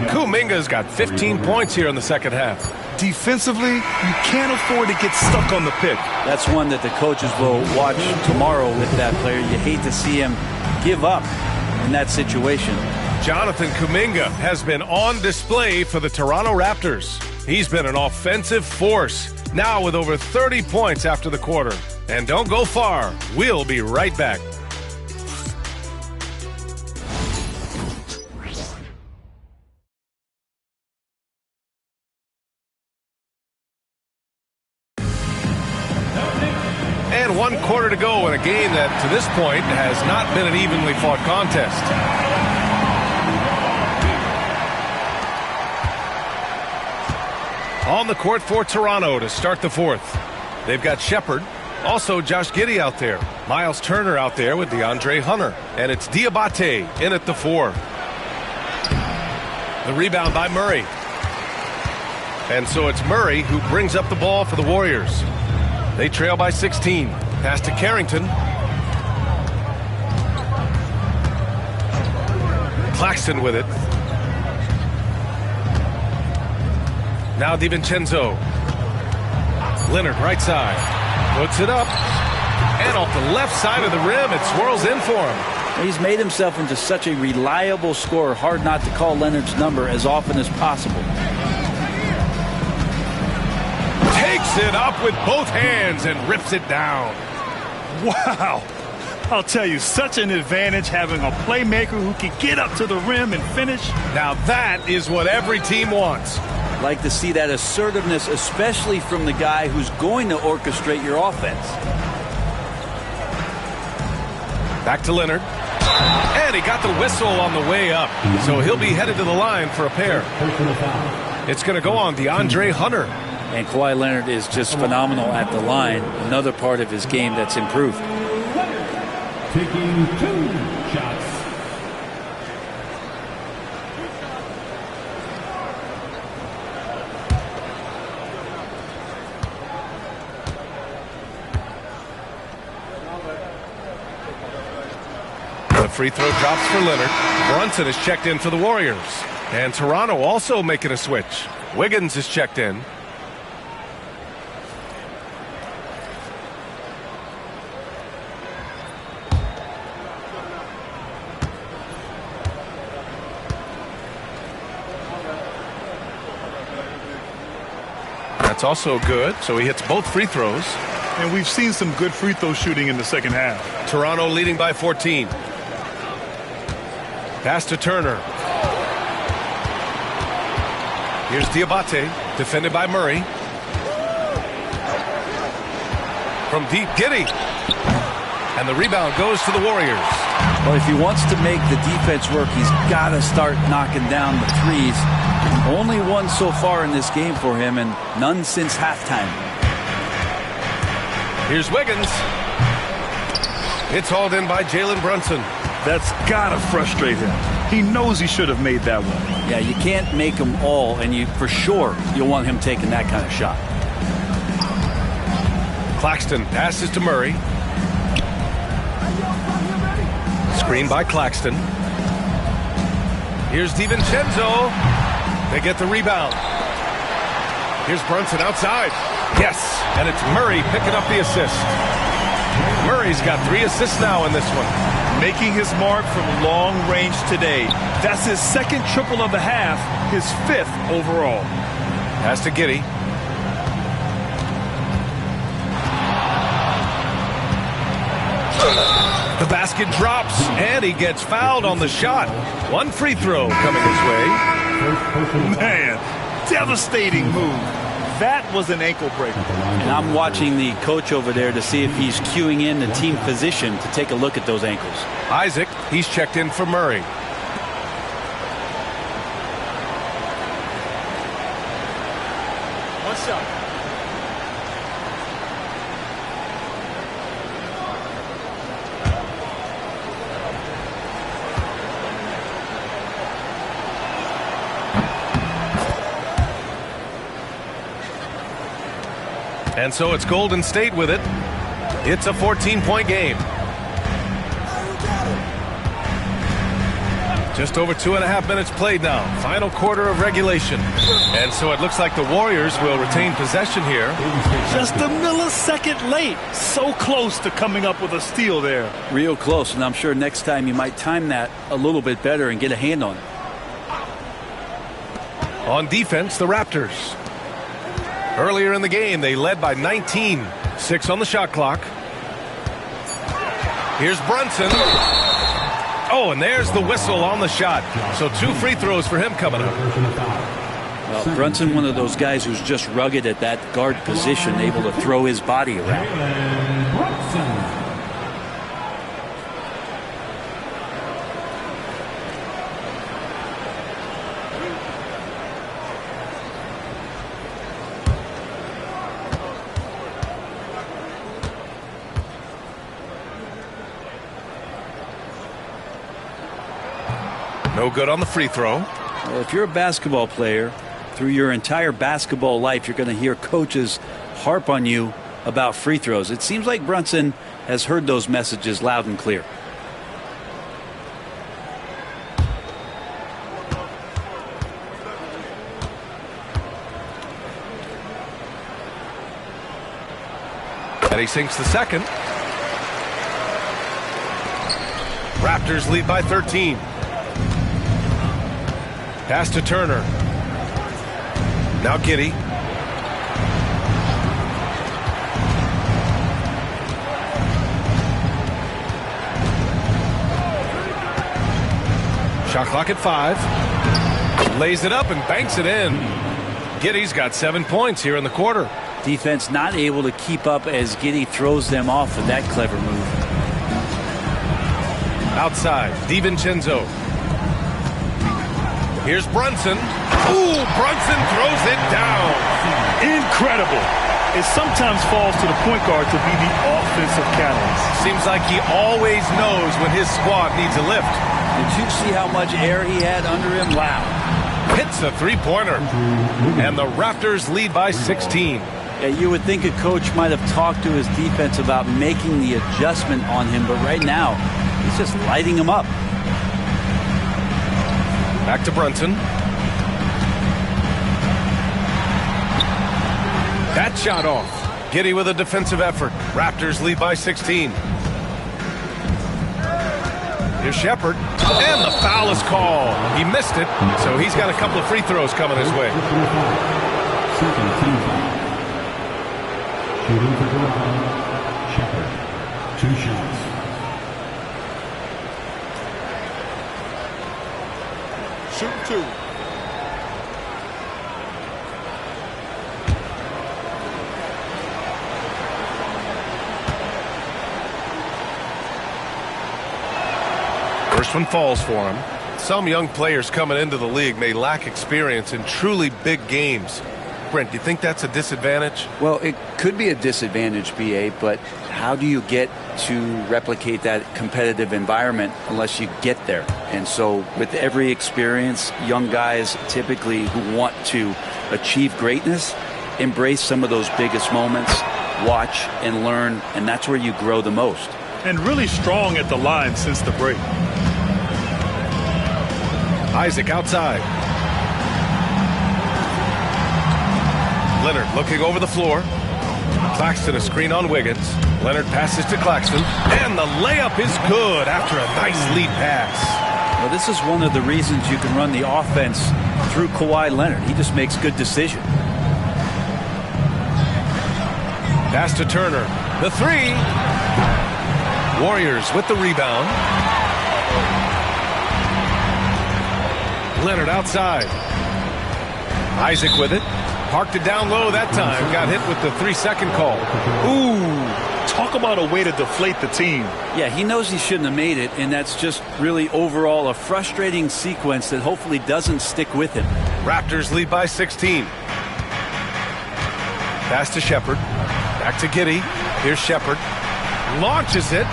Kuminga's got 15 points here in the second half. Defensively, you can't afford to get stuck on the pick. That's one that the coaches will watch tomorrow with that player. You hate to see him give up in that situation. Jonathan Kuminga has been on display for the Toronto Raptors. He's been an offensive force, now with over 30 points after the quarter. And don't go far. We'll be right back. And 1 quarter to go in a game that, to this point, has not been an evenly fought contest. On the court for Toronto to start the fourth. They've got Shepard, also Josh Giddey out there. Miles Turner out there with DeAndre Hunter. And it's Diabate in at the 4. The rebound by Murray. And so it's Murray who brings up the ball for the Warriors. They trail by 16. Pass to Carrington. Claxton with it. Now DiVincenzo. Leonard right side. Puts it up. And off the left side of the rim, it swirls in for him. He's made himself into such a reliable scorer. Hard not to call Leonard's number as often as possible. Takes it up with both hands and rips it down. Wow. I'll tell you, such an advantage having a playmaker who can get up to the rim and finish. Now that is what every team wants. Like to see that assertiveness, especially from the guy who's going to orchestrate your offense. Back to Leonard. And he got the whistle on the way up. So he'll be headed to the line for a pair. It's going to go on DeAndre Hunter. And Kawhi Leonard is just phenomenal at the line. Another part of his game that's improved. Taking 2 shots. The free throw drops for Leonard. Brunson is checked in for the Warriors. And Toronto also making a switch. Wiggins is checked in. That's also good. So he hits both free throws. And we've seen some good free throw shooting in the second half. Toronto leading by 14. Pass to Turner. Here's Diabate, defended by Murray. From deep, Giddey. And the rebound goes to the Warriors. Well, if he wants to make the defense work, he's got to start knocking down the threes. Only one so far in this game for him, and none since halftime. Here's Wiggins. It's hauled in by Jalen Brunson. That's got to frustrate him. He knows he should have made that one. Yeah, you can't make them all, and you for sure you'll want him taking that kind of shot. Claxton passes to Murray. Screen by Claxton. Here's DiVincenzo. They get the rebound. Here's Brunson outside. Yes, and it's Murray picking up the assist. Murray's got 3 assists now in this one. Making his mark from long range today. That's his second triple of the half, his 5th overall. Pass to Giddey. The basket drops, and he gets fouled on the shot. 1 free throw coming his way. Man, devastating move. That was an ankle breaker. And I'm watching the coach over there to see if he's cueing in the team physician to take a look at those ankles. Isaac, he's checked in for Murray. What's up? And so it's Golden State with it. It's a 14-point game. Just over 2.5 minutes played now. Final quarter of regulation. And so it looks like the Warriors will retain possession here. Just a millisecond late. So close to coming up with a steal there. Real close, and I'm sure next time you might time that a little bit better and get a hand on it. On defense, the Raptors. Earlier in the game, they led by 19. 6 on the shot clock. Here's Brunson. Oh, and there's the whistle on the shot. So 2 free throws for him coming up. Well, Brunson, one of those guys who's just rugged at that guard position, able to throw his body around. No good on the free throw. Well, if you're a basketball player, through your entire basketball life, you're going to hear coaches harp on you about free throws. It seems like Brunson has heard those messages loud and clear. And he sinks the second. Raptors lead by 13. Pass to Turner. Now Giddey. Shot clock at 5. Lays it up and banks it in. Giddey's got 7 points here in the quarter. Defense not able to keep up as Giddey throws them off with that clever move. Outside, DiVincenzo. Here's Brunson. Ooh, Brunson throws it down. Incredible. It sometimes falls to the point guard to be the offensive catalyst. Seems like he always knows when his squad needs a lift. Did you see how much air he had under him? Wow. Hits a three-pointer. And the Raptors lead by 16. Yeah, you would think a coach might have talked to his defense about making the adjustment on him, but right now, he's just lighting him up. Back to Brunson. That shot off. Giddey with a defensive effort. Raptors lead by 16. Here's Shepherd. And the foul is called. He missed it, so he's got a couple of free throws coming his way. Shooting for Brooklyn, Shepherd. 2 shots. Shoot 2. First one falls for him. Some young players coming into the league may lack experience in truly big games. Brent, do you think that's a disadvantage? Well, it could be a disadvantage, BA, but how do you get to replicate that competitive environment unless you get there? And so with every experience, young guys typically who want to achieve greatness, embrace some of those biggest moments, watch and learn, and that's where you grow the most. And really strong at the line since the break. Isaac outside. Leonard looking over the floor. Claxton a screen on Wiggins. Leonard passes to Claxton. And the layup is good after a nice lead pass. Well, this is one of the reasons you can run the offense through Kawhi Leonard. He just makes good decisions. Pass to Turner. The 3. Warriors with the rebound. Leonard outside. Isaac with it. Parked it down low that time. Got hit with the 3-second call. Ooh, talk about a way to deflate the team. Yeah, he knows he shouldn't have made it, and that's just really overall a frustrating sequence that hopefully doesn't stick with him. Raptors lead by 16. Pass to Shepherd. Back to Giddey. Here's Shepherd. Launches it.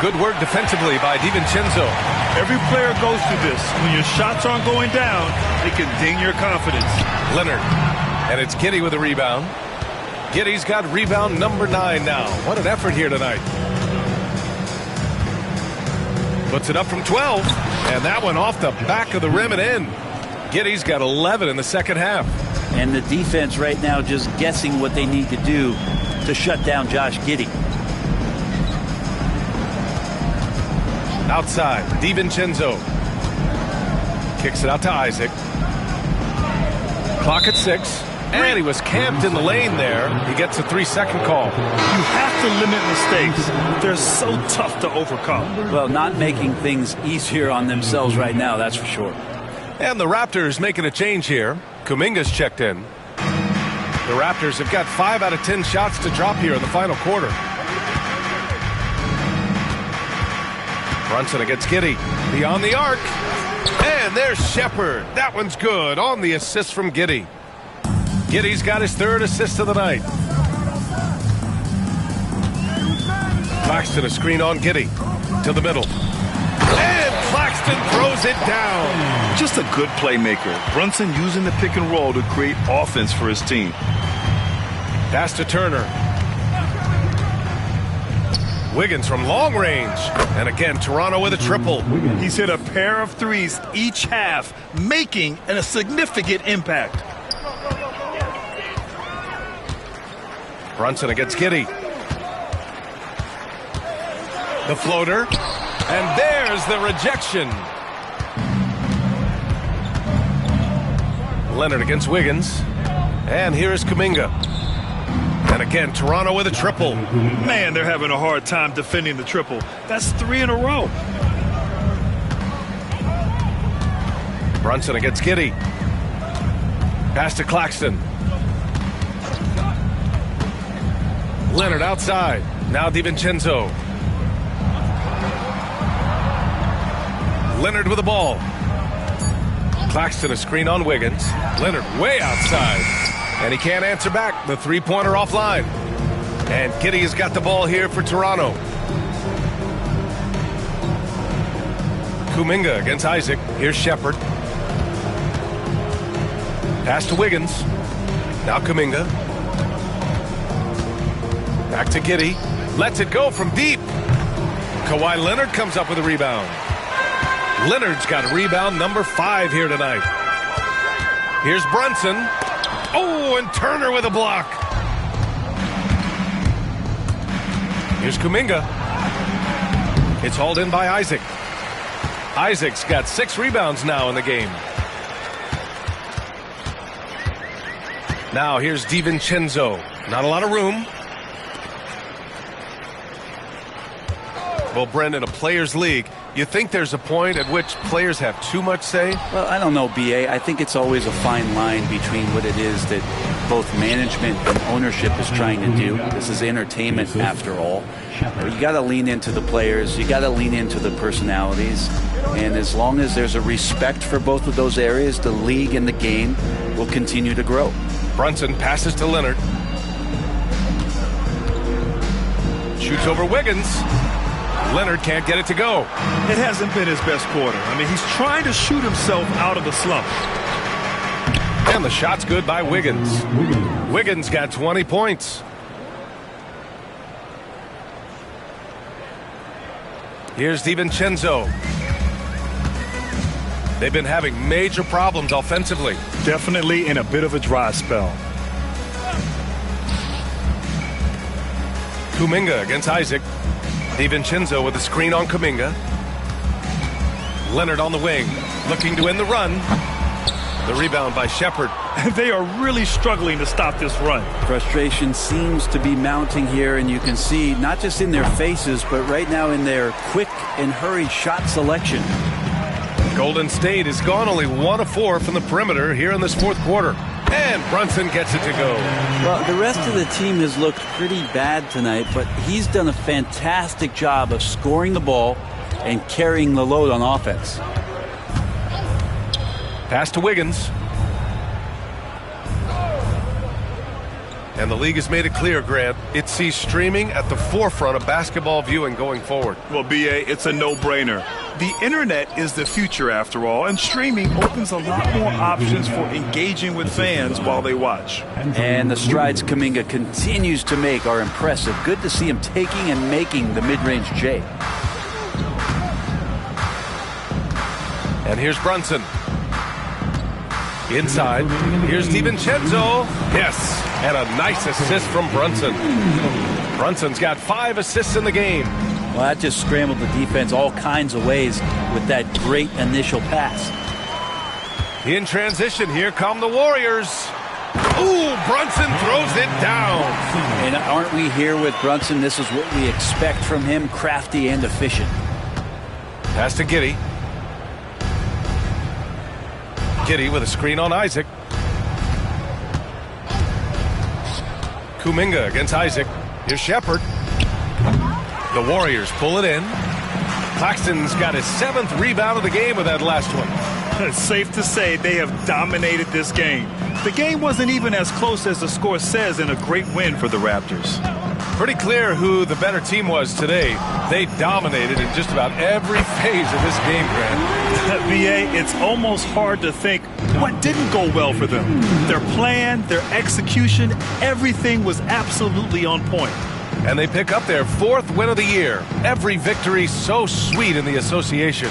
Good work defensively by DiVincenzo. Every player goes through this. When your shots aren't going down, they can ding your confidence. Leonard. And it's Giddey with a rebound. Giddey's got rebound number 9 now. What an effort here tonight. Puts it up from 12. And that one off the back of the rim and in. Giddey's got 11 in the second half. And the defense right now just guessing what they need to do to shut down Josh Giddey. Outside, DiVincenzo. Kicks it out to Isaac. Clock at 6. And he was camped in the lane there. He gets a 3-second call. You have to limit mistakes. They're so tough to overcome. Well, not making things easier on themselves right now, that's for sure. And the Raptors making a change here. Kuminga's checked in. The Raptors have got 5 out of 10 shots to drop here in the final quarter. Brunson against Giddey. Beyond the arc. And there's Shepherd. That one's good on the assist from Giddey. Giddey's got his 3rd assist of the night. Claxton a screen on Giddey. To the middle. And Claxton throws it down. Just a good playmaker. Brunson using the pick and roll to create offense for his team. Pass to Turner. Wiggins from long range. And again, Toronto with a triple. He's hit a pair of threes each half, making a significant impact. Brunson against Giddey. The floater. And there's the rejection. Leonard against Wiggins. And here is Kuminga. And again, Toronto with a triple. Man, they're having a hard time defending the triple. That's 3 in a row. Brunson against Giddey. Pass to Claxton. Leonard outside. Now DiVincenzo. Leonard with the ball. Claxton a screen on Wiggins. Leonard way outside. And he can't answer back. The 3-pointer offline. And Giddey has got the ball here for Toronto. Kuminga against Isaac. Here's Shepherd. Pass to Wiggins. Now Kuminga. Back to Giddey. Lets it go from deep. Kawhi Leonard comes up with a rebound. Leonard's got rebound number 5 here tonight. Here's Brunson. Oh, and Turner with a block. Here's Kuminga. It's hauled in by Isaac. Isaac's got 6 rebounds now in the game. Now here's DiVincenzo. Not a lot of room. Well, Brendan, a players' league, you think there's a point at which players have too much say? Well, I don't know, B.A. I think it's always a fine line between what it is that both management and ownership is trying to do. This is entertainment, after all. You got to lean into the players. You got to lean into the personalities. And as long as there's a respect for both of those areas, the league and the game will continue to grow. Brunson passes to Leonard. Shoots over Wiggins. Leonard can't get it to go. It hasn't been his best quarter. I mean, he's trying to shoot himself out of the slump. And the shot's good by Wiggins. Wiggins got 20 points. Here's DiVincenzo. They've been having major problems offensively. Definitely in a bit of a dry spell. Kuminga against Isaac. DiVincenzo with a screen on Kuminga. Leonard on the wing, looking to end the run. The rebound by Shepherd. They are really struggling to stop this run. Frustration seems to be mounting here, and you can see not just in their faces, but right now in their quick and hurried shot selection. Golden State has gone only 1 of 4 from the perimeter here in this 4th quarter. And Brunson gets it to go. Well, the rest of the team has looked pretty bad tonight, but he's done a fantastic job of scoring the ball and carrying the load on offense. Pass to Wiggins. And the league has made it clear, Grant, it sees streaming at the forefront of basketball viewing going forward. Well, B.A., it's a no-brainer. The internet is the future, after all, and streaming opens a lot more options for engaging with fans while they watch. And the strides Kuminga continues to make are impressive. Good to see him taking and making the mid-range J. And here's Brunson. Inside. Here's DiVincenzo. Yes. And a nice assist from Brunson. Brunson's got 5 assists in the game. Well, that just scrambled the defense all kinds of ways with that great initial pass. In transition, here come the Warriors. Ooh, Brunson throws it down. And aren't we here with Brunson? This is what we expect from him, crafty and efficient. Pass to Giddey. Giddey with a screen on Isaac. Kuminga against Isaac. Here's Shepard. The Warriors pull it in. Claxton's got his 7th rebound of the game with that last one. It's safe to say they have dominated this game. The game wasn't even as close as the score says in a great win for the Raptors. Pretty clear who the better team was today. They dominated in just about every phase of this game, Grant. BA, it's almost hard to think what didn't go well for them. Their plan, their execution, everything was absolutely on point. And they pick up their 4th win of the year. Every victory so sweet in the association.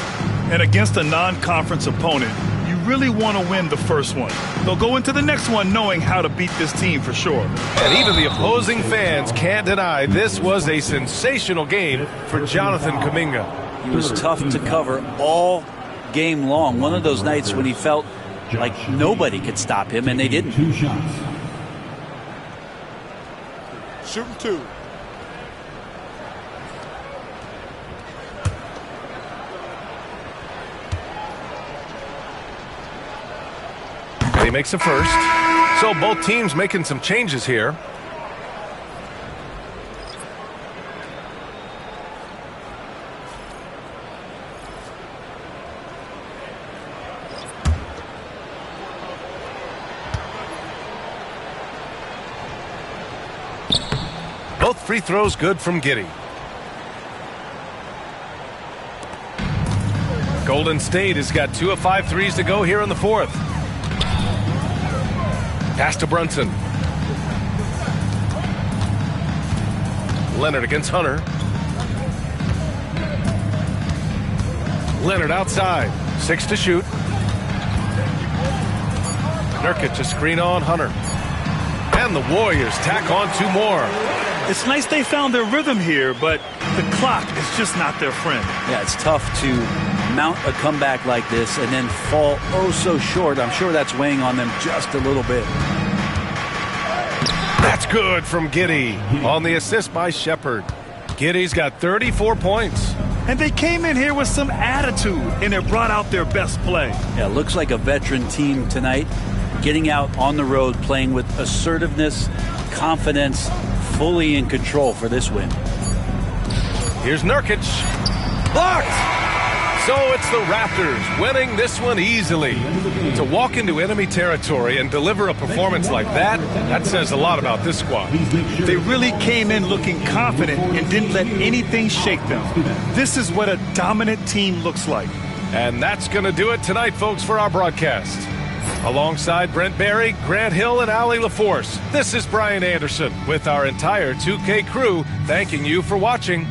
And against a non-conference opponent, you really want to win the first one. They'll go into the next one knowing how to beat this team for sure. And even the opposing fans can't deny this was a sensational game for Jonathan Kuminga. He was tough to cover all game long. One of those nights when he felt like nobody could stop him, and they didn't. 2 shots. Shooting 2. He makes a first. So both teams making some changes here. Both free throws good from Giddey. Golden State has got 2 of 5 threes to go here in the 4th. Pass to Brunson. Leonard against Hunter. Leonard outside. 6 to shoot. Nurkic a screen on Hunter. And the Warriors tack on 2 more. It's nice they found their rhythm here, but the clock is just not their friend. Yeah, it's tough to mount a comeback like this and then fall oh so short. I'm sure that's weighing on them just a little bit. That's good from Giddey on the assist by Shepard. Giddey's got 34 points. And they came in here with some attitude, and it brought out their best play. Yeah, looks like a veteran team tonight, getting out on the road, playing with assertiveness, confidence, fully in control for this win. Here's Nurkic. Blocked! So it's the Raptors winning this one easily. To walk into enemy territory and deliver a performance like that, that says a lot about this squad. They really came in looking confident and didn't let anything shake them. This is what a dominant team looks like. And that's going to do it tonight, folks, for our broadcast. Alongside Brent Barry, Grant Hill, and Allie LaForce, this is Brian Anderson with our entire 2K crew thanking you for watching.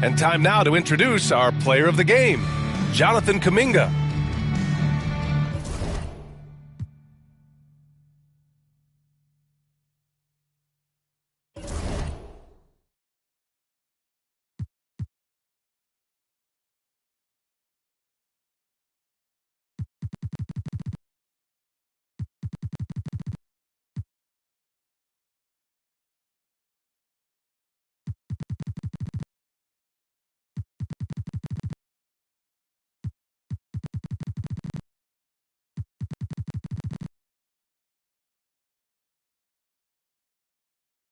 And time now to introduce our player of the game, Jonathan Kuminga.